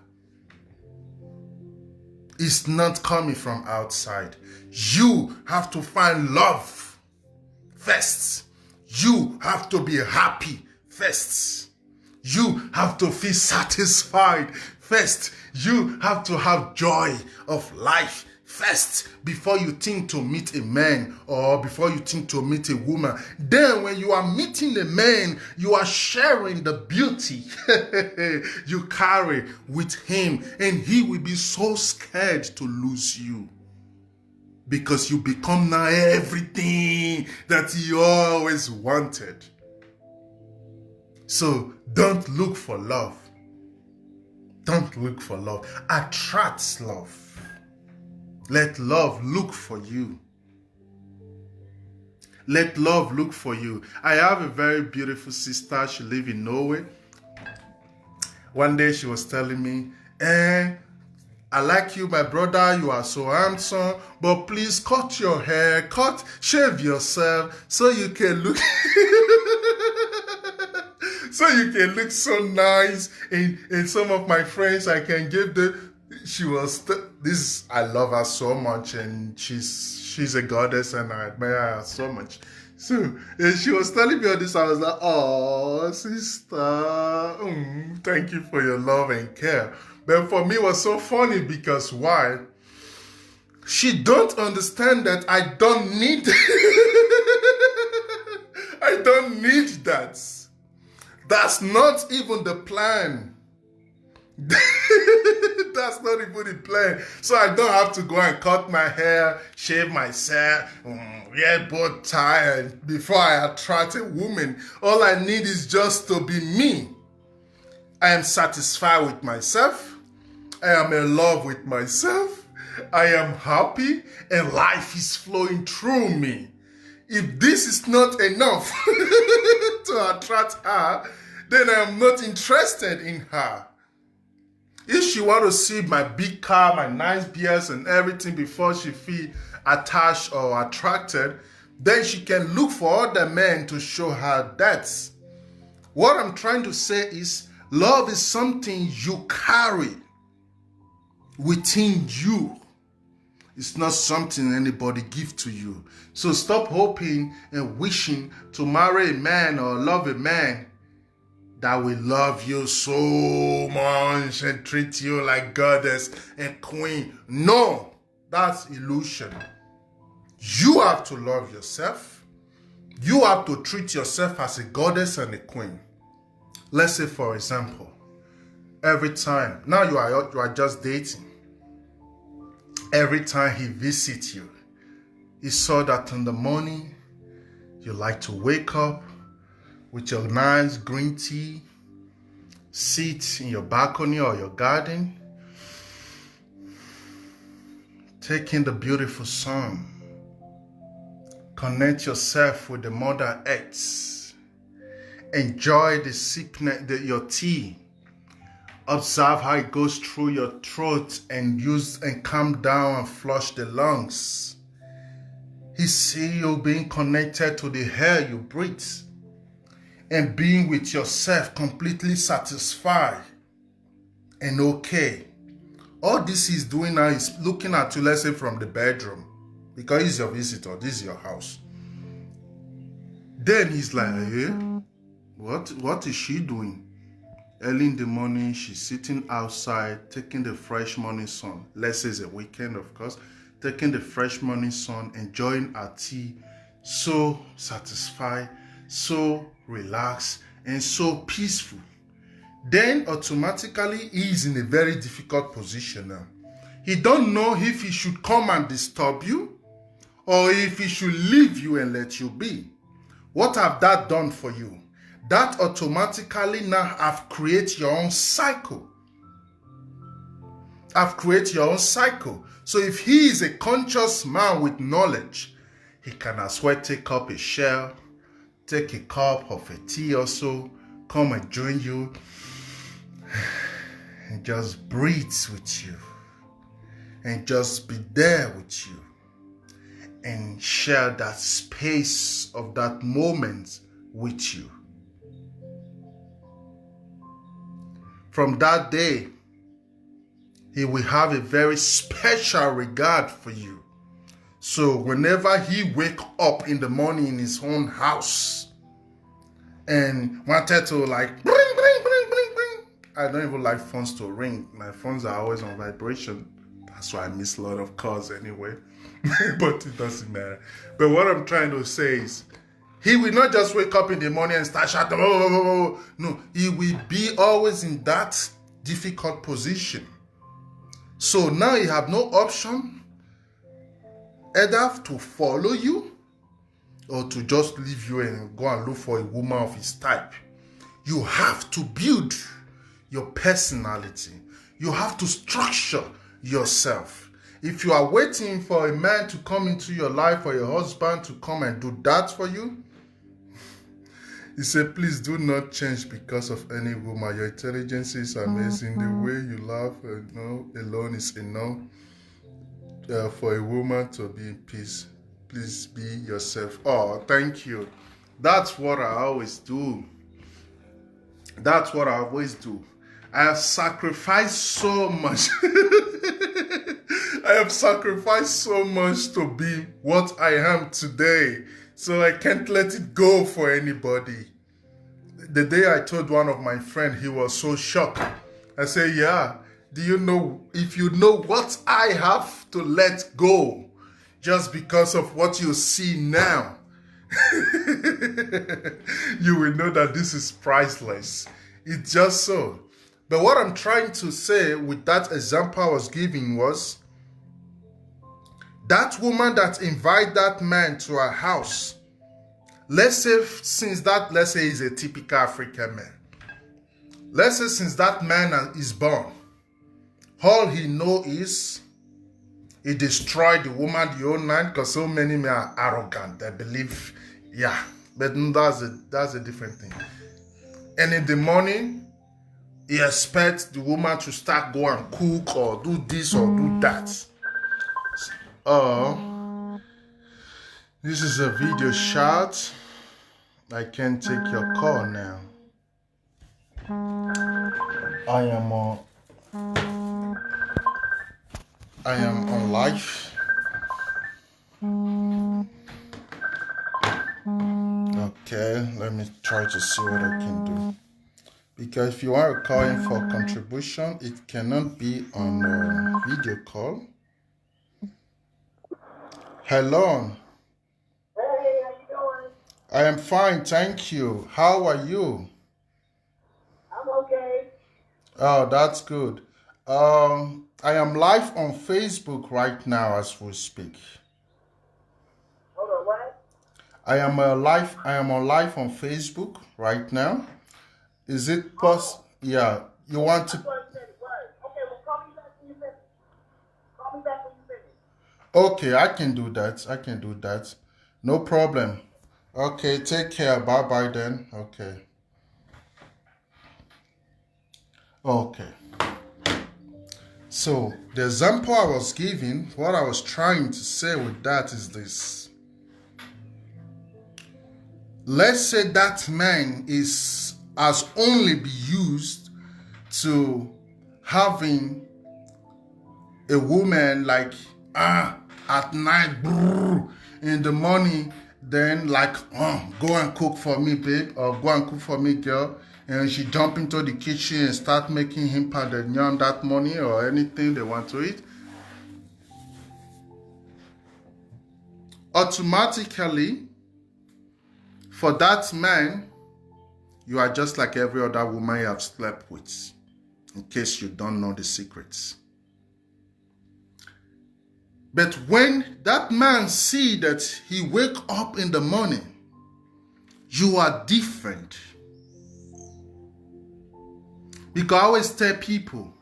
It's not coming from outside. You have to find love first. You have to be happy first. You have to feel satisfied first. You have to have joy of life first before you think to meet a man or before you think to meet a woman. Then when you are meeting a man, you are sharing the beauty you carry with him, and he will be so scared to lose you because you become now everything that he always wanted. So don't look for love. Don't look for love. Attract love. Let love look for you. Let love look for you. I have a very beautiful sister. She lives in Norway. One day she was telling me, I like you, my brother. You are so handsome, but please cut your hair, shave yourself so you can look so you can look so nice. And some of my friends, I can give the. She was this. I love her so much, and she's a goddess, and I admire her so much. So she was telling me all this. I was like, oh, sister, thank you for your love and care. But for me, it was so funny because why? She don't understand that I don't need I don't need that. That's not even the plan. That's not even the plan. So I don't have to go and cut my hair, shave myself, wear bow tie before I attract a woman. All I need is just to be me. I am satisfied with myself. I am in love with myself. I am happy and life is flowing through me. If this is not enough to attract her, then I am not interested in her. If she want to see my big car, my nice beers and everything before she feel attached or attracted, then she can look for other men to show her that. What I'm trying to say is love is something you carry within you. It's not something anybody gives to you. So stop hoping and wishing to marry a man or love a man that will love you so much and treat you like goddess and queen. No, that's illusion. You have to love yourself. You have to treat yourself as a goddess and a queen. Let's say, for example, every time, now you are just dating. Every time he visits you, he saw that in the morning, you like to wake up with your nice green tea, sit in your balcony or your garden, take in the beautiful sun, connect yourself with the Mother Earth, enjoy the sipping your tea, observe how it goes through your throat and calm down and flush the lungs. He see you being connected to the air you breathe and being with yourself completely satisfied and okay. All this he's doing now is looking at you, let's say from the bedroom, because he's your visitor, this is your house. Then he's like, hey, what is she doing? Early in the morning, she's sitting outside, taking the fresh morning sun. Let's say it's a weekend, of course. Taking the fresh morning sun, enjoying her tea, so satisfied, so relaxed, and so peaceful. Then automatically, he's in a very difficult position now. He don't know if he should come and disturb you, or if he should leave you and let you be. What have that done for you? That automatically now have created your own cycle. So if he is a conscious man with knowledge, he can as well take up a shell, take a cup of a tea or so, come and join you, and just breathe with you, and just be there with you, and share that space of that moment with you. From that day, he will have a very special regard for you. So whenever he wake up in the morning in his own house and wanted to like bring, I don't even like phones to ring. My phones are always on vibration. That's why I miss a lot of calls anyway. But it doesn't matter. But what I'm trying to say is, he will not just wake up in the morning and start shouting, oh. No, he will be always in that difficult position. So now you have no option either to follow you or to just leave you and go and look for a woman of his type. You have to build your personality. You have to structure yourself. If you are waiting for a man to come into your life or your husband to come and do that for you, he said, please do not change because of any woman. Your intelligence is amazing. The way you laugh, alone is enough for a woman to be in peace. Please be yourself. Oh, thank you. That's what I always do. That's what I always do. I have sacrificed so much. I have sacrificed so much to be what I am today. So I can't let it go for anybody. The day I told one of my friends, he was so shocked. I said, yeah, do you know, if you know what I have to let go just because of what you see now, you will know that this is priceless. It's just so. But what I'm trying to say with that example I was giving was, that woman that invited that man to her house, let's say is a typical African man. Let's say since that man is born, all he know is he destroyed the woman the whole night, because so many men are arrogant. They believe, yeah, but that's a different thing. And in the morning, he expects the woman to start go and cook or do this or do that. This is a video shot. I can't take your call now. I am on live. Okay, let me try to see what I can do. Because if you are calling for contribution, it cannot be on a video call. Hello. Hey, how you doing? I am fine, thank you. How are you? I'm okay. Oh, that's good. I am live on Facebook right now as we speak. Hold on, what? I am on live on Facebook right now. Is it possible? Yeah, you want to? Okay, well, call me back when you finish. Call me back when you finish. Okay, I can do that. No problem. Okay, take care. Bye then. Okay. So, the example I was giving, what I was trying to say with that is this. Let's say that man has only been used to having a woman like at night, in the morning, then like go and cook for me, babe, or go and cook for me, girl. And she jump into the kitchen and start making him pounded yam that morning or anything they want to eat. Automatically, for that man, you are just like every other woman you have slept with, in case you don't know the secrets. But when that man see that he wake up in the morning, you are different. Because I always tell people,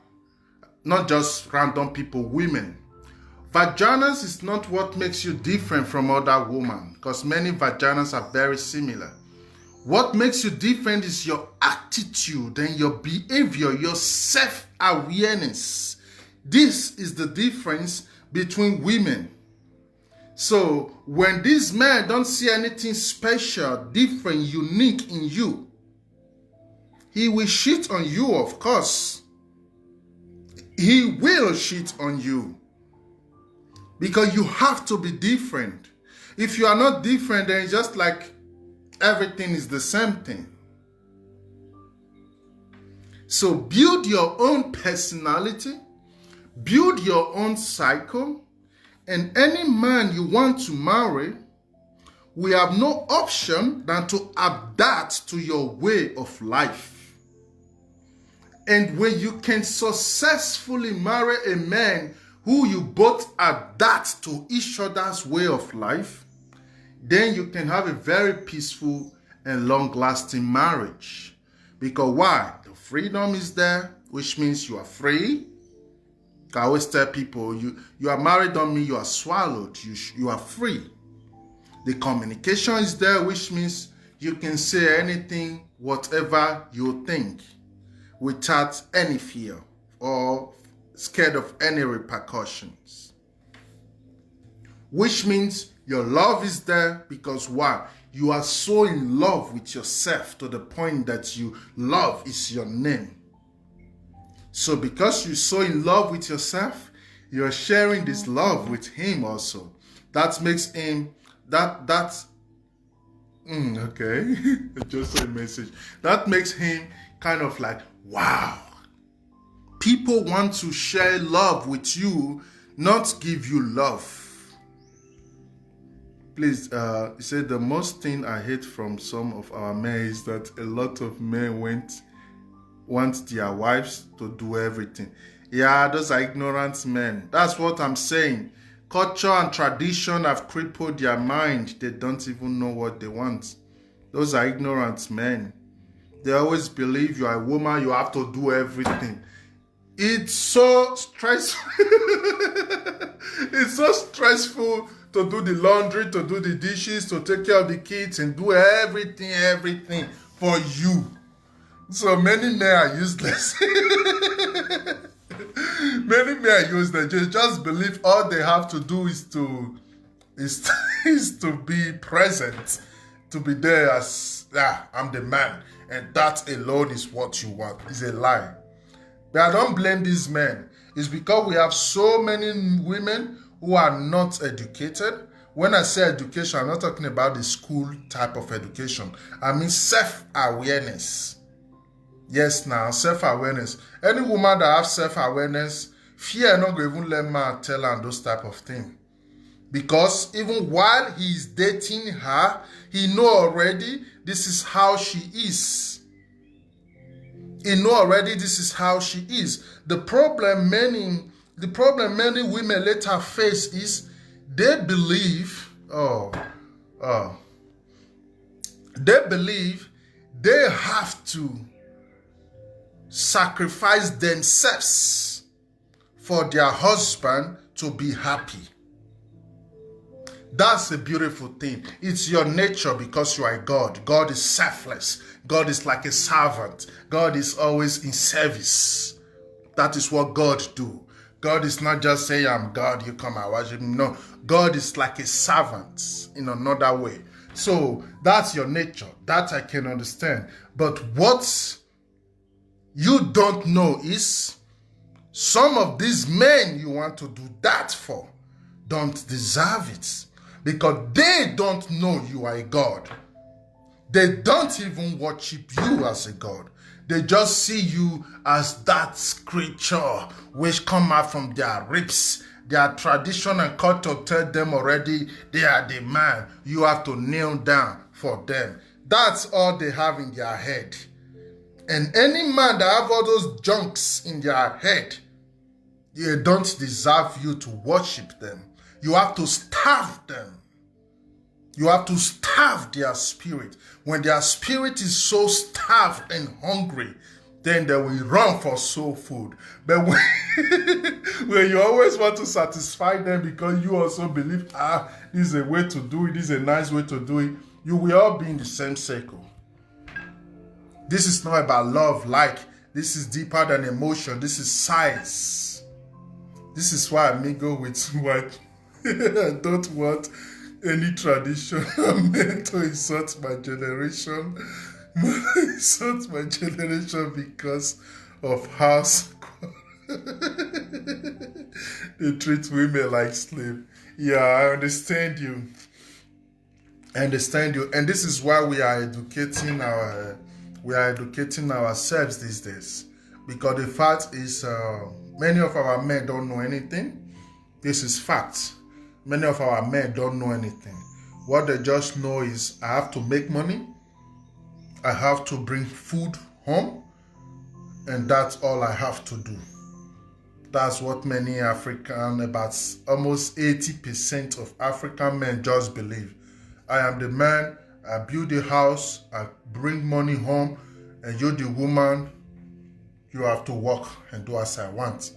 not just random people, women, vaginas is not what makes you different from other women, because many vaginas are very similar. What makes you different is your attitude and your behavior, your self-awareness. This is the difference between women. So when this man don't see anything special, different, unique in you, he will shit on you, of course. He will shit on you. Because you have to be different. If you are not different, then it's just like everything is the same thing. So build your own personality, build your own cycle, and any man you want to marry, we have no option than to adapt to your way of life. And when you can successfully marry a man who you both adapt to each other's way of life, then you can have a very peaceful and long-lasting marriage. Because why? The freedom is there, which means you are free. I always tell people, you are married don't mean you are swallowed. You are free. The communication is there, which means you can say anything, whatever you think, without any fear or scared of any repercussions. Which means your love is there because why? You are so in love with yourself to the point that love is your name. So because you're so in love with yourself, you're sharing this love with him also. That makes him, okay, just a message. That makes him kind of like, wow. People want to share love with you, not give you love. Please, he said the most thing I hate from some of our men is that a lot of men want their wives to do everything. Yeah, those are ignorant men. That's what I'm saying. Culture and tradition have crippled their mind. They don't even know what they want. Those are ignorant men. They always believe you are a woman, you have to do everything. It's so stressful. It's so stressful to do the laundry, to do the dishes, to take care of the kids and do everything for you. So many men are useless. Many men are useless. They just believe all they have to do is to be present, to be there as, I'm the man, and that alone is what you want. It's a lie. But I don't blame these men. It's because we have so many women who are not educated. When I say education, I'm not talking about the school type of education. I mean self-awareness. Yes, now, self-awareness. Any woman that has self-awareness, fear not going to even let man tell her those type of things. Because even while he's dating her, he know already this is how she is. He know already this is how she is. The problem many women later face is they believe, they have to sacrifice themselves for their husband to be happy. That's a beautiful thing. It's your nature because you are God. God is selfless. God is like a servant. God is always in service. That is what God do. God is not just saying, I'm God, you come and worship me. No, God is like a servant in another way. So that's your nature. That I can understand. But what you don't know is some of these men you want to do that for don't deserve it. Because they don't know you are a God. They don't even worship you as a God. They just see you as that creature which come out from their ribs. Their tradition and culture tell them already they are the man. You have to kneel down for them. That's all they have in their head. And any man that have all those junks in their head, they don't deserve you to worship them. You have to starve them. You have to starve their spirit. When their spirit is so starved and hungry, then they will run for soul food. But when you always want to satisfy them because you also believe, this is a way to do it, this is a nice way to do it, you will all be in the same circle. This is not about love, this is deeper than emotion. This is science. This is why I mingle with white. I don't want any tradition meant to insult my generation. Insult my generation because of how they treat women like slaves. Yeah, I understand you. And this is why we are educating ourselves these days. Because the fact is, many of our men don't know anything. This is fact. Many of our men don't know anything. What they just know is, I have to make money, I have to bring food home, and that's all I have to do. That's what many African, about almost 80% of African men just believe. I am the man, I build the house, I bring money home, and you're the woman, you have to work and do as I want.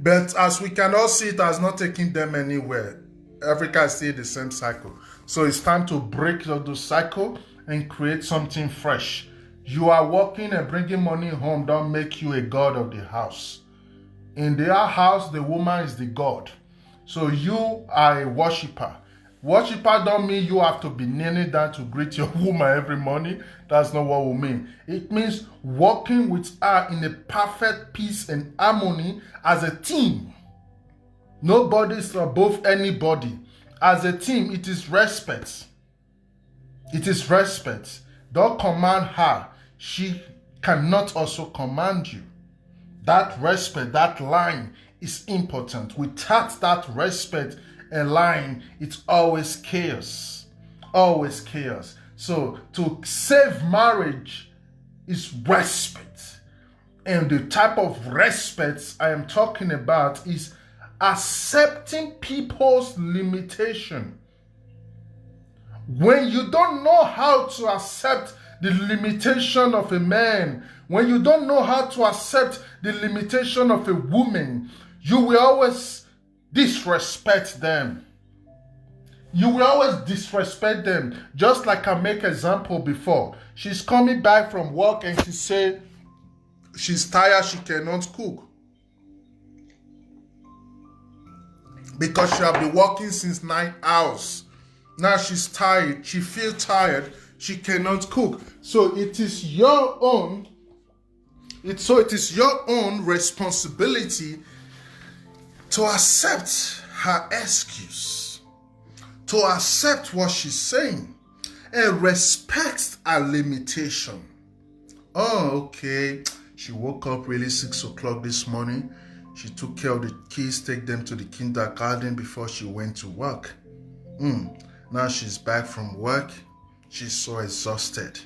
But as we can all see, it has not taken them anywhere. Africa is still the same cycle. So it's time to break the cycle and create something fresh. You are working and bringing money home don't make you a god of the house. In their house, the woman is the god. So you are a worshiper. Worshiper don't mean you have to be kneeling down to greet your woman every morning. That's not what we mean. It means working with her in a perfect peace and harmony as a team. Nobody is above anybody. As a team, it is respect. It is respect. Don't command her. She cannot also command you. That respect, that line is important. Without that respect and line, it's always chaos. Always chaos. So to save marriage is respect. And the type of respect I am talking about is accepting people's limitation. When you don't know how to accept the limitation of a man, when you don't know how to accept the limitation of a woman, you will always disrespect them. You will always disrespect them. Just like I make example before. She's coming back from work and she said she's tired, she cannot cook. Because she has been working since 9 hours. Now she's tired. She feels tired. She cannot cook. So it is your own. It is your own responsibility to accept her excuse, to accept what she's saying, and respect her limitation. Oh, okay. She woke up really 6 o'clock this morning. She took care of the kids, take them to the kindergarten before she went to work. Now she's back from work. She's so exhausted.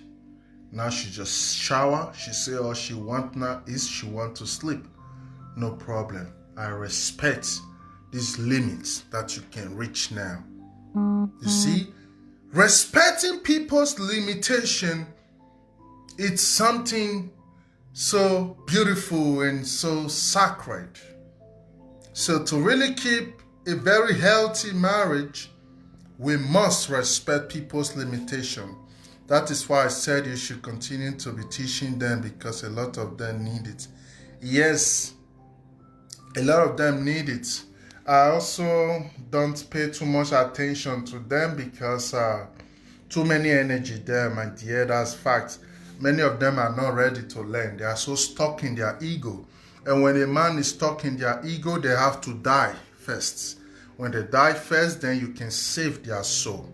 Now she just shower. She say all she want now is she want to sleep. No problem. I respect these limits that you can reach now. You see, respecting people's limitation, it's something so beautiful and so sacred. So to really keep a very healthy marriage, we must respect people's limitation. That is why I said you should continue to be teaching them, because a lot of them need it. Yes, a lot of them need it. I also don't pay too much attention to them because too many energy there, my dear. That's fact. Many of them are not ready to learn. They are so stuck in their ego. And when a man is stuck in their ego, they have to die first. When they die first, then you can save their soul.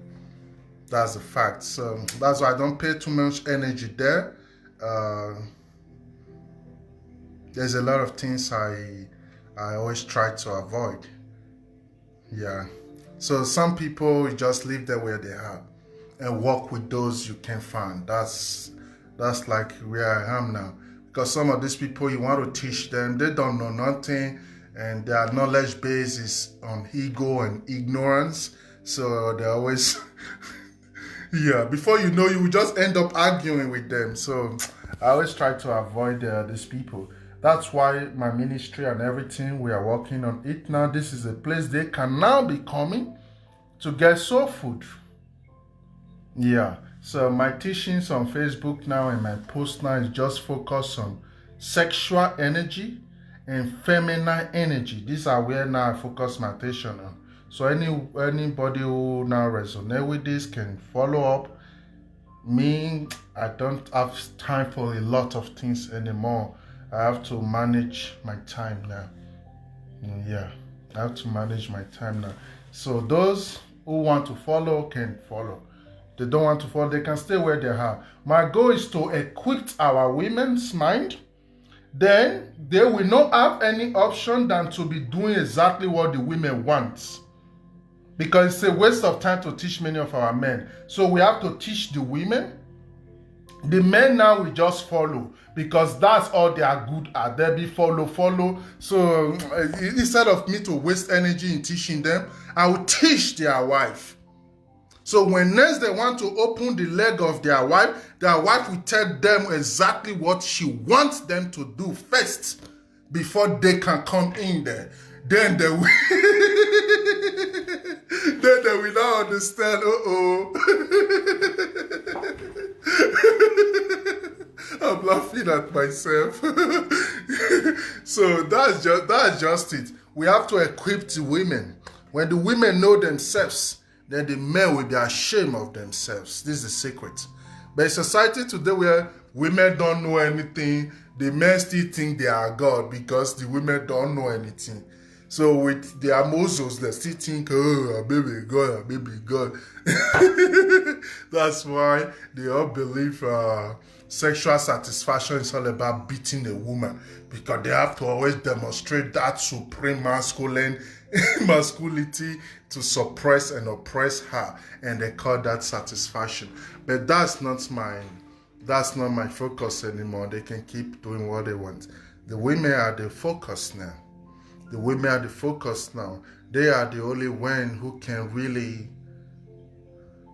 That's a fact. So that's why I don't pay too much energy there. There's a lot of things I always try to avoid. Yeah. So some people, you just leave them where they are and work with those you can find. That's like where I am now. Because some of these people, you want to teach them, they don't know nothing, and their knowledge base is on ego and ignorance. So they always, yeah, before you know, you will just end up arguing with them. So I always try to avoid these people. That's why my ministry and everything, we are working on it now. This is a place they can now be coming to get soul food. Yeah. So my teachings on Facebook now and my post now is just focused on sexual energy and feminine energy. These are where now I focus my attention on. So anybody who now resonate with this can follow up. Me, I don't have time for a lot of things anymore. I have to manage my time now. Yeah, I have to manage my time now. So those who want to follow can follow. They don't want to follow, they can stay where they are. My goal is to equip our women's mind. Then they will not have any option than to be doing exactly what the women want. Because it's a waste of time to teach many of our men. So we have to teach the women. The men now will just follow, because that's all they are good at. They'll be follow. So instead of me to waste energy in teaching them, I will teach their wife. So when next they want to open the leg of their wife will tell them exactly what she wants them to do first before they can come in there. Then they will, then they will now understand, I'm laughing at myself. So that's just it. We have to equip the women. When the women know themselves, then the men will be ashamed of themselves. This is the secret. But in society today where women don't know anything, the men still think they are God because the women don't know anything. So with their muscles, they still think, oh, a baby God, a baby God. That's why they all believe sexual satisfaction is all about beating a woman, because they have to always demonstrate that supreme masculinity to suppress and oppress her, and they call that satisfaction. But that's not my focus anymore. They can keep doing what they want. The women are the focus now. The women are the focus now. They are the only one who can really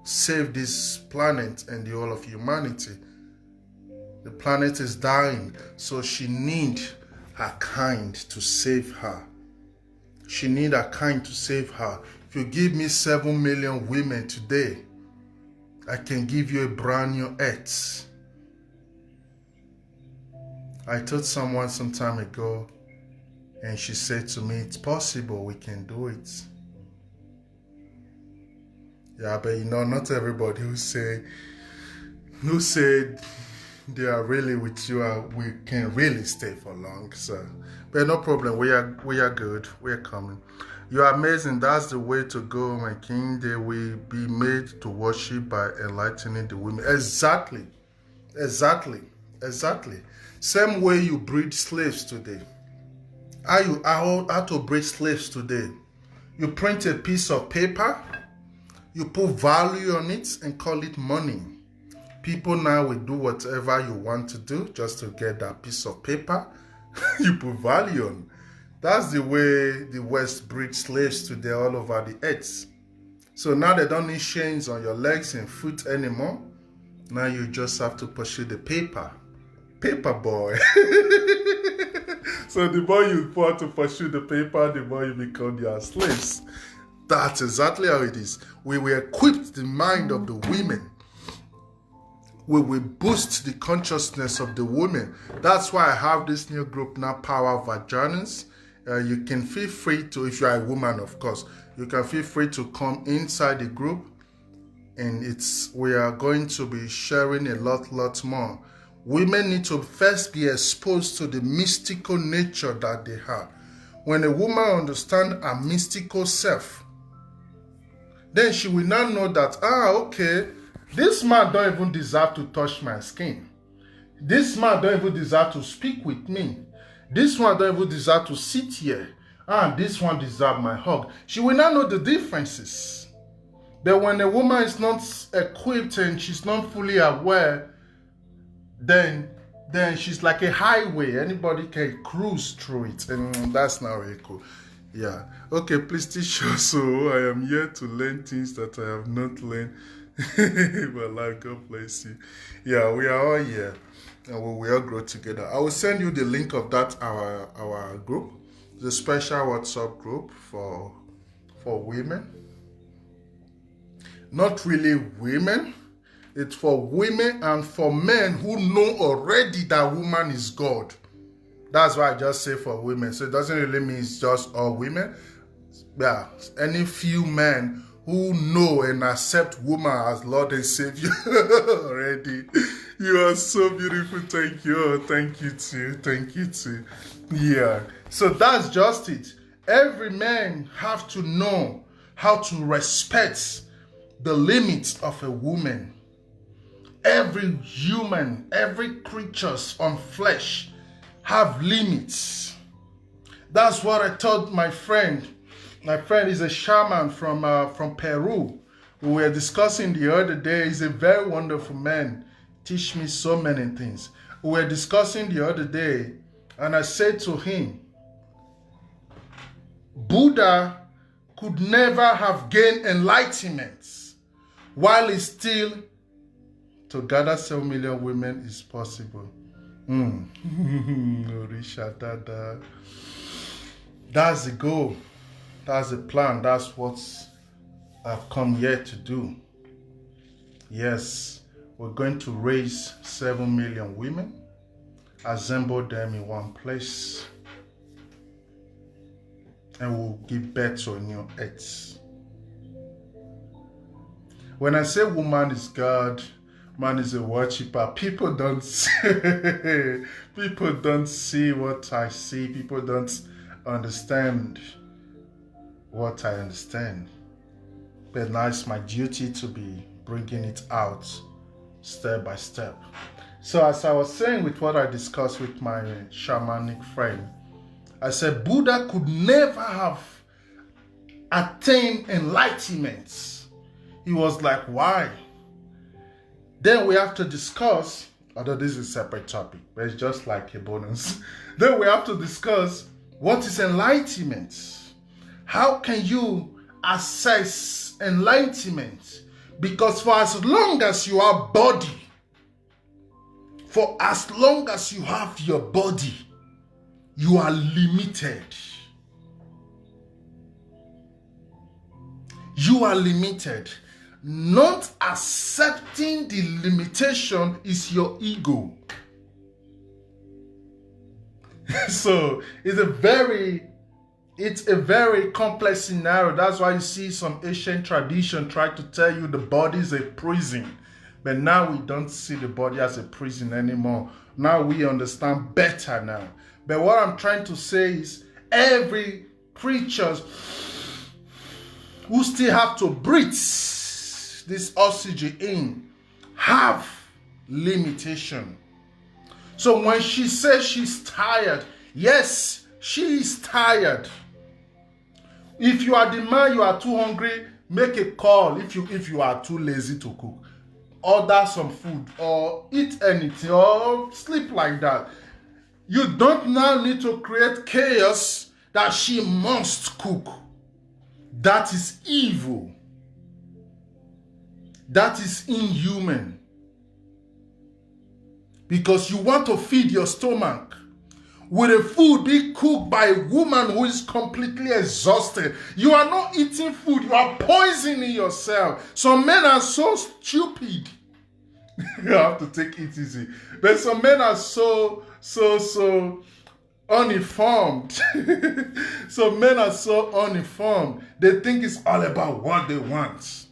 save this planet and the whole of humanity. The planet is dying, so she needs her kind to save her. She needs her kind to save her. If you give me 7 million women today, I can give you a brand new earth. I told someone some time ago, and she said to me, it's possible, we can do it. Yeah, but not everybody who said they are really with you, we can really stay for long. So, but no problem, we are good, we are coming. You are amazing. That's the way to go, my king. They will be made to worship by enlightening the women. Exactly. Same way you breed slaves today. How to breed slaves today? You print a piece of paper, you put value on it and call it money. People now will do whatever you want to do just to get that piece of paper. You put value on. That's the way the West breeds slaves today all over the earth. So now they don't need chains on your legs and feet anymore. Now you just have to pursue the paper. Paper boy. So the more you want to pursue the paper, the more you become their slaves. That's exactly how it is. We will equip the mind of the women. We will boost the consciousness of the women. That's why I have this new group now, Power of Vaginas. You can feel free to, if you are a woman, of course, you can feel free to come inside the group. And we are going to be sharing a lot more. Women need to first be exposed to the mystical nature that they have. When a woman understands her mystical self, then she will now know that, okay, this man don't even deserve to touch my skin. This man don't even deserve to speak with me. This one don't even deserve to sit here. This one deserves my hug. She will now know the differences. But when a woman is not equipped and she's not fully aware, then she's like a highway. Anybody can cruise through it, and that's not really cool. Yeah. Okay, please teach us. So I am here to learn things that I have not learned in my life. God bless you. Yeah, we are all here, and we will all grow together. I will send you the link of that our group, the special WhatsApp group for women. Not really women. It's for women and for men who know already that woman is God. That's why I just say for women. So it doesn't really mean it's just all women. Yeah, any few men who know and accept woman as Lord and Savior already. You are so beautiful. Thank you. Oh, thank you too. Thank you too. Yeah. So that's just it. Every man have to know how to respect the limits of a woman. Every human, every creatures on flesh have limits. That's what I told my friend. My friend is a shaman from Peru. We were discussing the other day. He's a very wonderful man. Teach me so many things. We were discussing the other day, and I said to him, Buddha could never have gained enlightenment while he's still to gather 7 million women is possible. Orisha Dada. That's the goal. That's the plan. That's what I've come here to do. Yes, we're going to raise 7 million women, assemble them in one place, and we'll give birth to a new earth. When I say woman is God, man is a worshiper, people don't see, people don't see what I see. People don't understand what I understand. But now it's my duty to be bringing it out step by step. So as I was saying with what I discussed with my shamanic friend, I said Buddha could never have attained enlightenment. He was like, why? Then we have to discuss, although this is a separate topic, but it's just like a bonus. Then we have to discuss what is enlightenment. How can you assess enlightenment? Because for as long as you are body, for as long as you have your body, you are limited. You are limited. Not accepting the limitation is your ego. So it's a very complex scenario. That's why you see some ancient tradition try to tell you the body is a prison. But now we don't see the body as a prison anymore. Now we understand better now. But what I'm trying to say is every creature who still have to breathe this oxygen in have limitation. So when she says she's tired, yes, she is tired. If you are the man, you are too hungry, make a call. If you are too lazy to cook, order some food or eat anything or sleep like that. You don't now need to create chaos that she must cook. That is evil. That is inhuman. Because you want to feed your stomach with a food being cooked by a woman who is completely exhausted. You are not eating food, you are poisoning yourself. Some men are so stupid. You have to take it easy. But some men are so uninformed. Some men are so uninformed. They think it's all about what they want.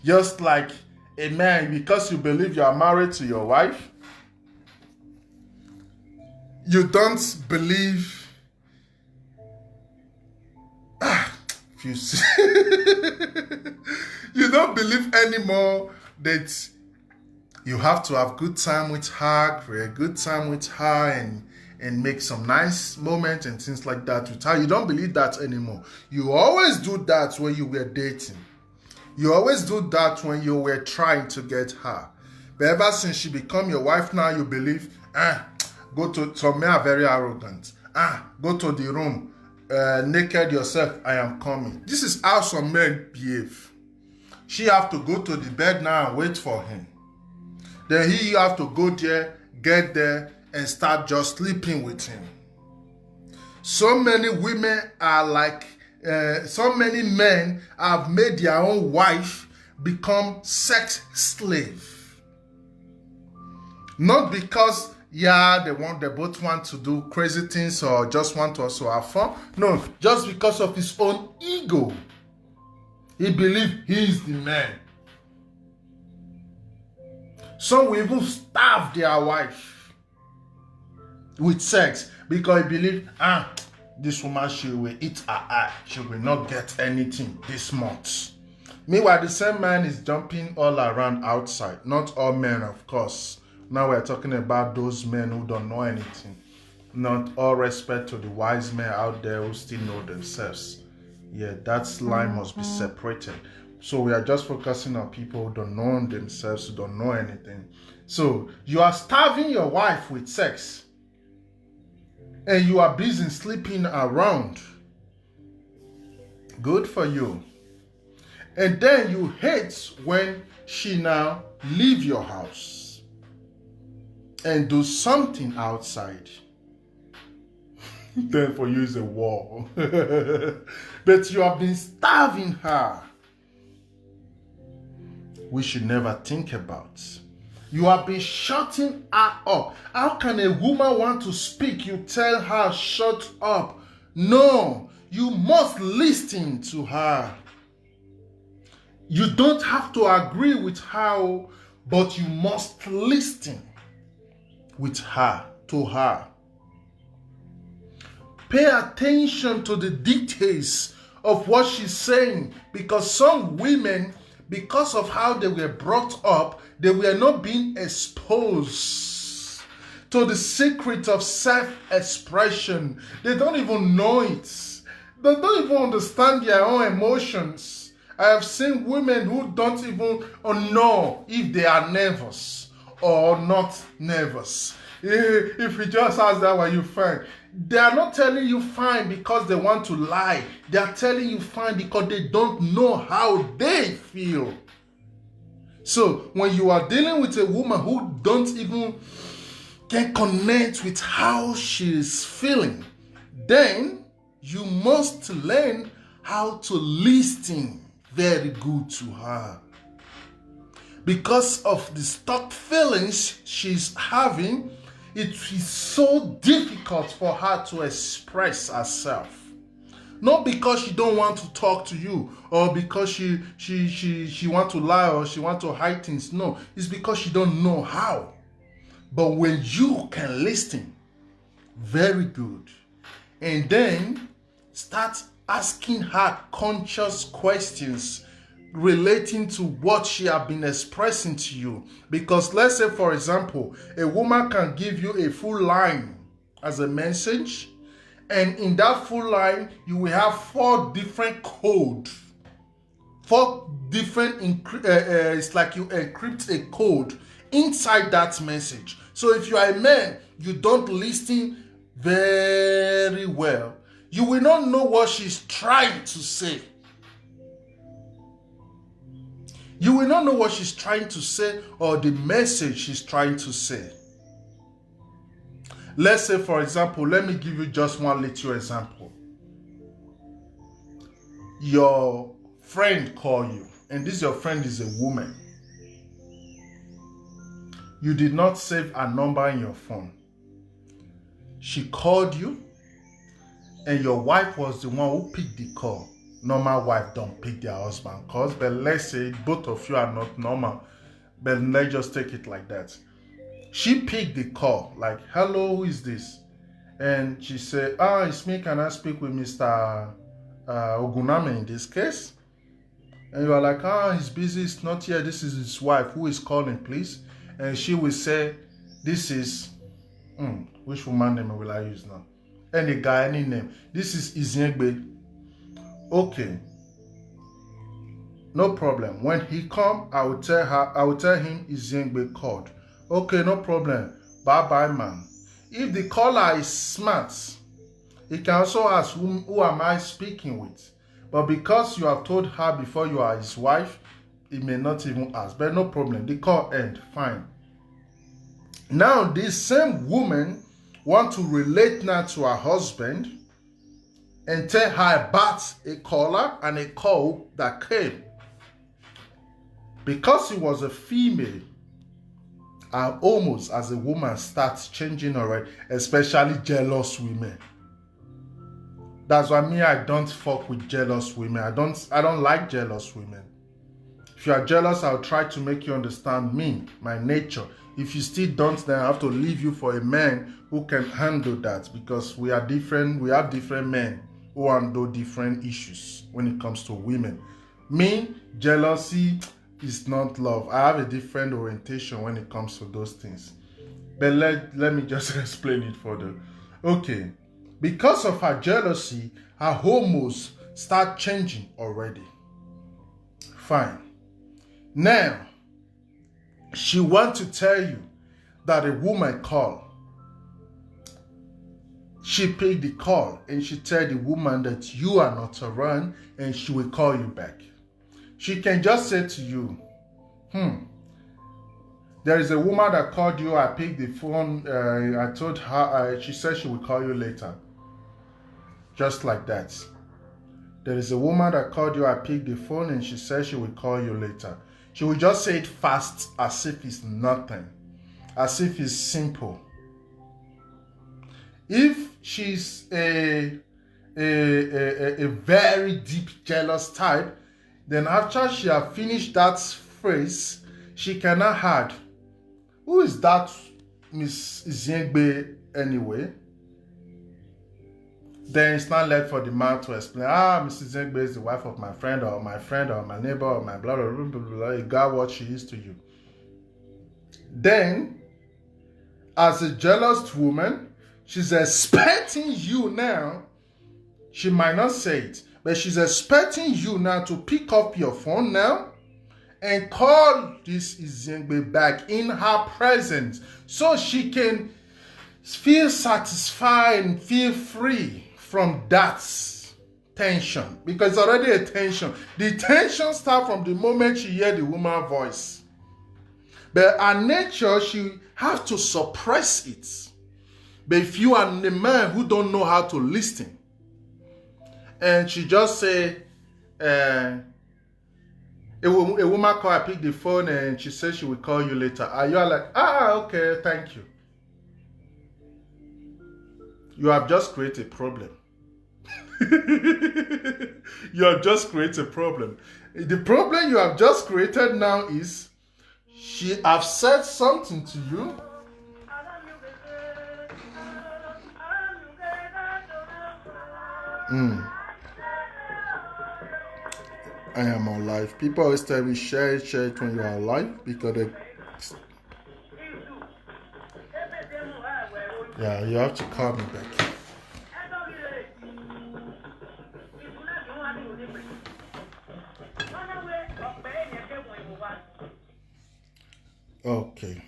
Just like a man, because you believe you are married to your wife, you don't believe. You see, you don't believe anymore that you have to have good time with her, create a good time with her, and make some nice moments and things like that with her. You don't believe that anymore. You always do that when you were dating. You always do that when you were trying to get her. But ever since she become your wife now, you believe, go to, some men are very arrogant. Go to the room, naked yourself, I am coming. This is how some men behave. She have to go to the bed now and wait for him. Then he have to go there, get there, and start just sleeping with him. So many women are like, so many men have made their own wife become sex slave. Not because, they both want to do crazy things or just want to also have fun. No, just because of his own ego. He believes he is the man. Some will even starve their wife with sex because he believes, this woman, she will eat her eye. She will not get anything this month. Meanwhile, the same man is jumping all around outside. Not all men, of course. Now we're talking about those men who don't know anything. Not all respect to the wise men out there who still know themselves. Yeah, that line must be separated. So we are just focusing on people who don't know themselves, who don't know anything. So you are starving your wife with sex. And you are busy sleeping around. Good for you. And then you hate when she now leave your house. and do something outside, then for you is a war. But you have been starving her, we should never think about. You have been shutting her up. How can a woman want to speak? You tell her, shut up. No, you must listen to her. You don't have to agree with her, but you must listen with her, to her. Pay attention to the details of what she's saying, because some women, because of how they were brought up, they were not being exposed to the secret of self-expression. They don't even know it. They don't even understand their own emotions. I have seen women who don't even know if they are nervous or not nervous. If you just ask that, why you fine? They are not telling you fine because they want to lie. They are telling you fine because they don't know how they feel. So when you are dealing with a woman who don't even can connect with how she is feeling, then you must learn how to listen very good to her. Because of the stuck feelings she's having, it is so difficult for her to express herself. Not because she don't want to talk to you, or because she want to lie, or she want to hide things. No, it's because she don't know how. But when you can listen very good, and then start asking her conscious questions relating to what she has been expressing to you. Because let's say, for example, a woman can give you a full line as a message, and in that full line, you will have 4 different codes. 4 different, it's like you encrypt a code inside that message. So if you are a man, you don't listen very well, you will not know what she's trying to say. You will not know what she's trying to say or the message she's trying to say. Let's say, for example, let me give you just one little example. Your friend called you, and this your friend is a woman. You did not save a number in your phone. She called you, and your wife was the one who picked the call. Normal wife don't pick their husband calls, but let's say both of you are not normal, but let's just take it like that. She picked the call, like, hello, who is this? And she said, it's me, can I speak with Mr. Oguname in this case? And you are like, he's busy, it's not here, this is his wife, who is calling, please? And she will say, this is, which woman name will I use now? Any guy, any name. This is Iziegbe. Okay, no problem. When he come, I will tell him Iziegbe called. Okay, no problem. Bye, man. If the caller is smart, he can also ask, who am I speaking with? But because you have told her before you are his wife, he may not even ask. But no problem. The call end. Fine. Now, this same woman want to relate now to her husband and tell her about a caller and a call that came. Because he was a female, and almost as a woman starts changing already, especially jealous women. That's why I don't fuck with jealous women. I don't like jealous women. If you are jealous, I'll try to make you understand me, my nature. If you still don't, then I have to leave you for a man who can handle that, because we are different. We have different men who handle different issues when it comes to women. Me, jealousy is not love. I have a different orientation when it comes to those things. But let me just explain it further. Okay, because of her jealousy, her hormones start changing already. Fine. Now, she wants to tell you that a woman called. She paid the call and she tell the woman that you are not around and she will call you back. She can just say to you, There is a woman that called you. I picked the phone. I told her. She said she will call you later. Just like that. There is a woman that called you. I picked the phone and she said she will call you later. She will just say it fast as if it's nothing. As if it's simple. If she's a very deep jealous type, then after she has finished that phrase, she cannot add, who is that Miss Iziengbe anyway? Then it's not left for the man to explain, Mrs. Iziengbe is the wife of my friend or my neighbor or my blah, blah, blah, blah, blah. You got what she is to you. Then, as a jealous woman, she's expecting you now. She might not say it, but she's expecting you now to pick up your phone now and call this Iziengbe back in her presence so she can feel satisfied and feel free from that tension. Because it's already a tension. The tension starts from the moment she hears the woman's voice. But her nature, she has to suppress it. But if you are a man who don't know how to listen, and she just say, a woman call, I pick the phone and she says she will call you later. Are you like, okay, thank you. You have just created a problem. You have just created a problem. The problem you have just created now is she have said something to you. I am on live. People always tell me share it when you are live because they... Yeah, you have to call me back. Okay.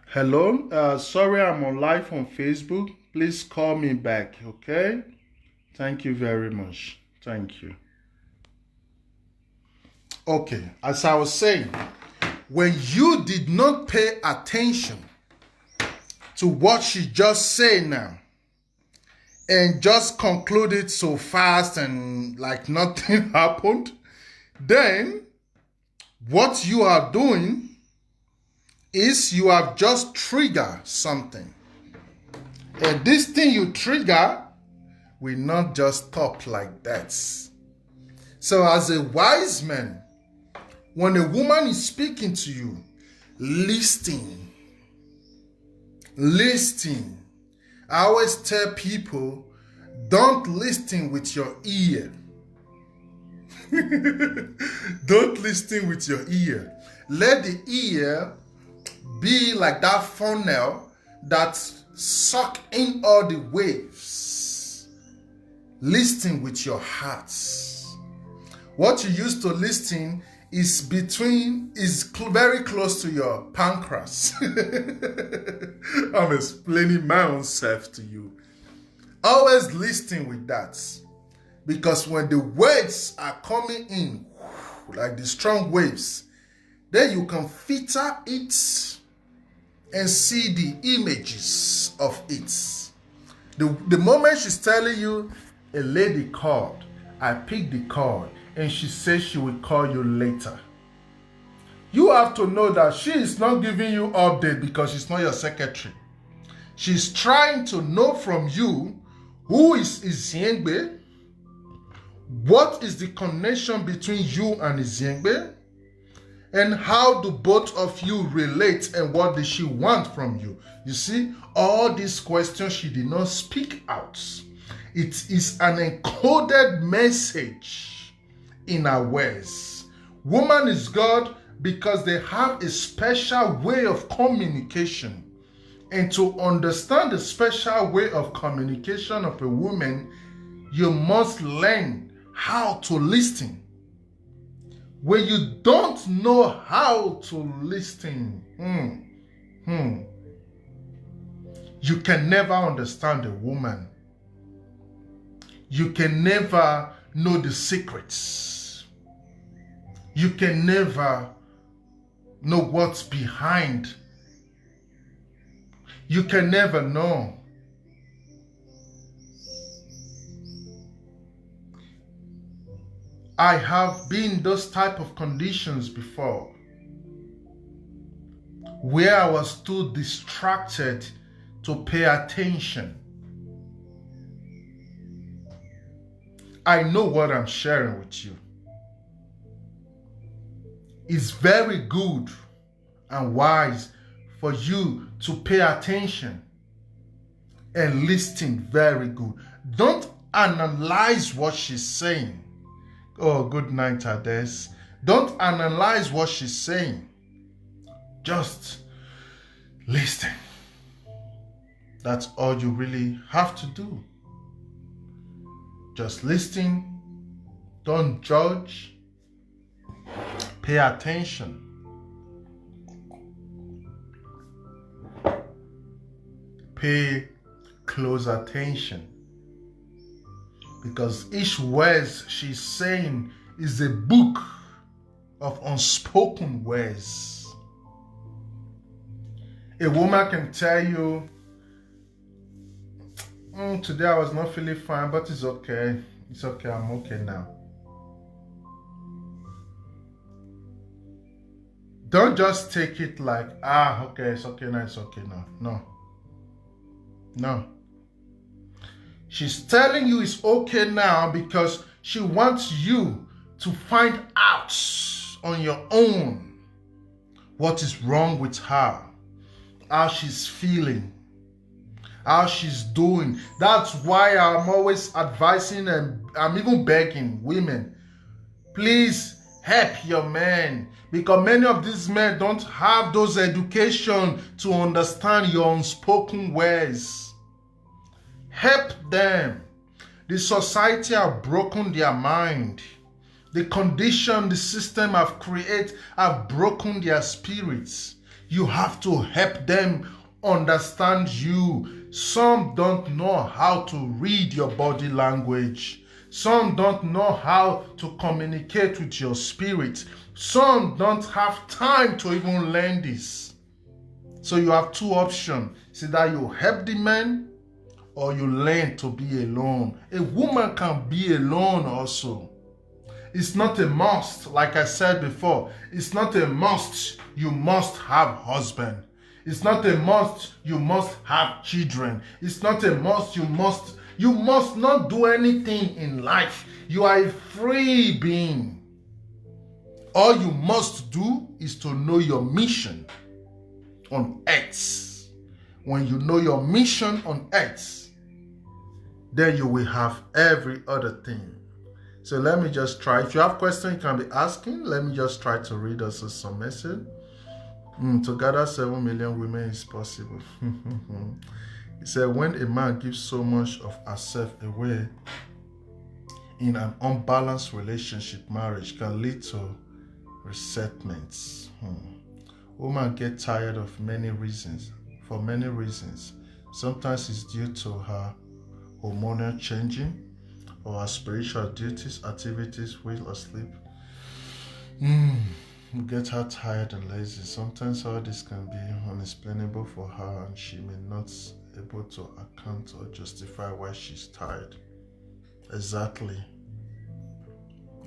Hello, sorry I'm on live on Facebook. Please call me back, okay? Thank you very much. Thank you. Okay, as I was saying, when you did not pay attention to what she just said now, and just concluded so fast and like nothing happened, then what you are doing is you have just triggered something. And this thing you trigger will not just stop like that. So as a wise man, when a woman is speaking to you, listen. I always tell people, don't listen with your ear. Don't listen with your ear. Let the ear be like that funnel that suck in all the waves. Listen with your heart. What you used to listen is very close to your pancreas. I'm explaining my own self to you. Always listen with that. Because when the waves are coming in, like the strong waves, then you can filter it and see the images of it. The moment she's telling you, a lady called, I picked the call, and she says she will call you later. You have to know that she is not giving you update because she's not your secretary. She's trying to know from you who is Iziengbe, what is the connection between you and Iziengbe, and how do both of you relate and what does she want from you? You see, all these questions she did not speak out. It is an encoded message in her words. Woman is God because they have a special way of communication. And to understand the special way of communication of a woman, you must learn how to listen. When you don't know how to listen, you can never understand a woman. you can never know the secrets. You can never know what's behind. You can never know. I have been in those type of conditions before, where I was too distracted to pay attention. I know what I'm sharing with you. It's very good and wise for you to pay attention and listen very good. Don't analyze what she's saying. Oh, good night, Ades. Don't analyze what she's saying. Just listen. That's all you really have to do. Just listen. Don't judge. Pay attention. Pay close attention. Because each word she's saying is a book of unspoken words. A woman can tell you, today I was not feeling fine, but it's okay. It's okay, I'm okay now. Don't just take it like, okay, it's okay now, it's okay now. No. She's telling you it's okay now because she wants you to find out on your own what is wrong with her, how she's feeling, how she's doing. That's why I'm always advising and I'm even begging women, please help your men, because many of these men don't have those education to understand your unspoken words. Help them. The society have broken their mind. The condition, the system have created have broken their spirits. You have to help them understand you. Some don't know how to read your body language. Some don't know how to communicate with your spirit. Some don't have time to even learn this. So you have two options. It's either you help the men or you learn to be alone. A woman can be alone also. It's not a must, like I said before. It's not a must you must have husband. It's not a must you must have children. It's not a must you must not do anything in life. You are a free being. All you must do is to know your mission on earth. When you know your mission on earth, then you will have every other thing. So let me just try. If you have questions, you can be asking. Let me just try to read us some message. To gather 7 million women is possible. He said, when a man gives so much of herself away in an unbalanced relationship, marriage can lead to resentments. Women get tired of many reasons. For many reasons. Sometimes it's due to her hormonal changing, or our spiritual duties, activities, will or sleep. Get her tired and lazy. Sometimes all this can be unexplainable for her and she may not be able to account or justify why she's tired. Exactly.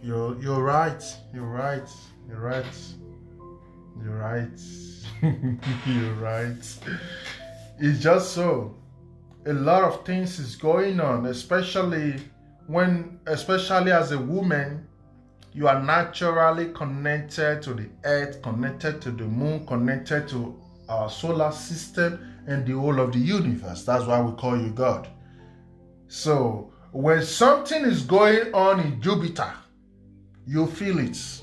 You're right. You're right. You're right. You're right. You're right. It's just so. A lot of things is going on, especially as a woman, you are naturally connected to the earth, connected to the moon, connected to our solar system and the whole of the universe. That's why we call you God. So when something is going on in Jupiter, you feel it.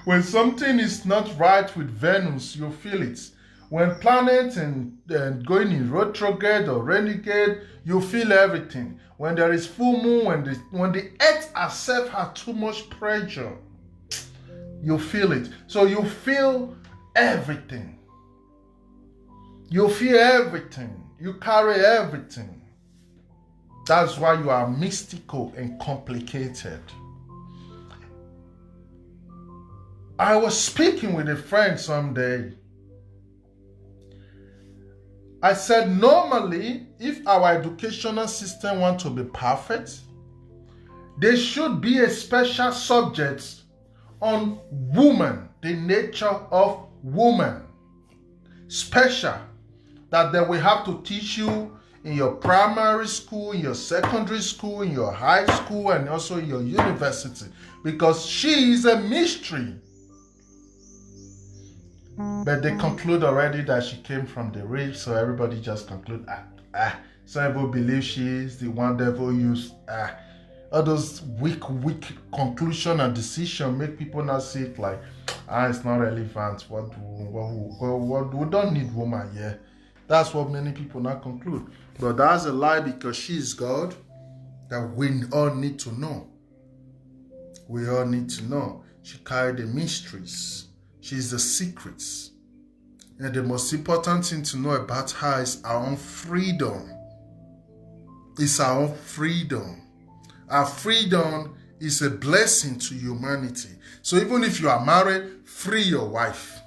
When something is not right with Venus, you feel it. When planets and going in retrograde or renegade, you feel everything. When there is full moon, when the earth herself has too much pressure, you feel it. So you feel everything. You feel everything. You carry everything. That's why you are mystical and complicated. I was speaking with a friend someday. I said, normally, if our educational system wants to be perfect, there should be a special subject on woman, the nature of woman. Special, that they will have to teach you in your primary school, in your secondary school, in your high school, and also in your university, because she is a mystery. But they conclude already that she came from the rich, so everybody just conclude, some people believe she is the one devil used. All those weak conclusion and decision make people not see it like, it's not relevant. We don't need woman here. That's what many people not conclude. But that's a lie, because she is God that we all need to know. We all need to know. She carried the mysteries. She's the secrets. And the most important thing to know about her is our own freedom. It's our own freedom. Our freedom is a blessing to humanity. So even if you are married, free your wife.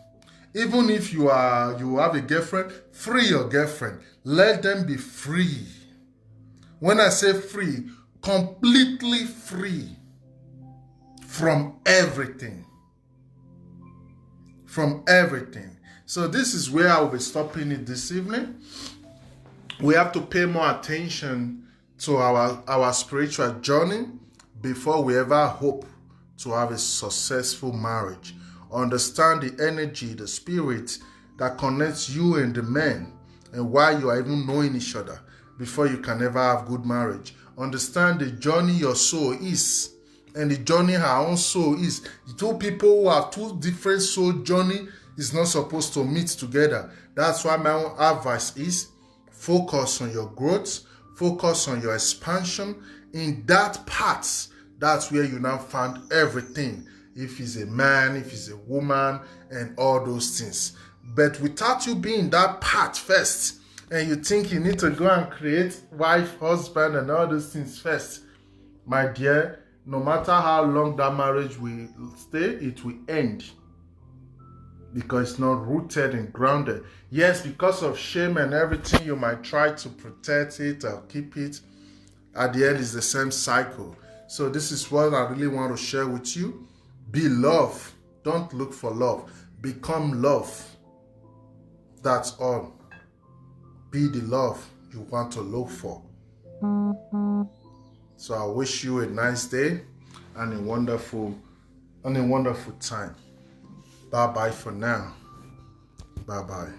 Even if you have a girlfriend, free your girlfriend. Let them be free. When I say free, completely free from everything. From everything. So this is where I will be stopping it this evening. We have to pay more attention to our spiritual journey before we ever hope to have a successful marriage. Understand the energy, the spirit that connects you and the man, and why you are even knowing each other before you can ever have good marriage. Understand the journey your soul is and the journey her own soul is. Two people who have two different soul journey is not supposed to meet together. That's why my own advice is focus on your growth, focus on your expansion. In that part, that's where you now find everything. If he's a man, if he's a woman, and all those things. But without you being that part first, and you think you need to go and create wife, husband, and all those things first, my dear, no matter how long that marriage will stay, it will end. Because it's not rooted and grounded. Yes, because of shame and everything, you might try to protect it or keep it. At the end, it's the same cycle. So this is what I really want to share with you. Be love. Don't look for love. Become love. That's all. Be the love you want to look for. So I wish you a nice day and a wonderful time. Bye-bye for now. Bye-bye.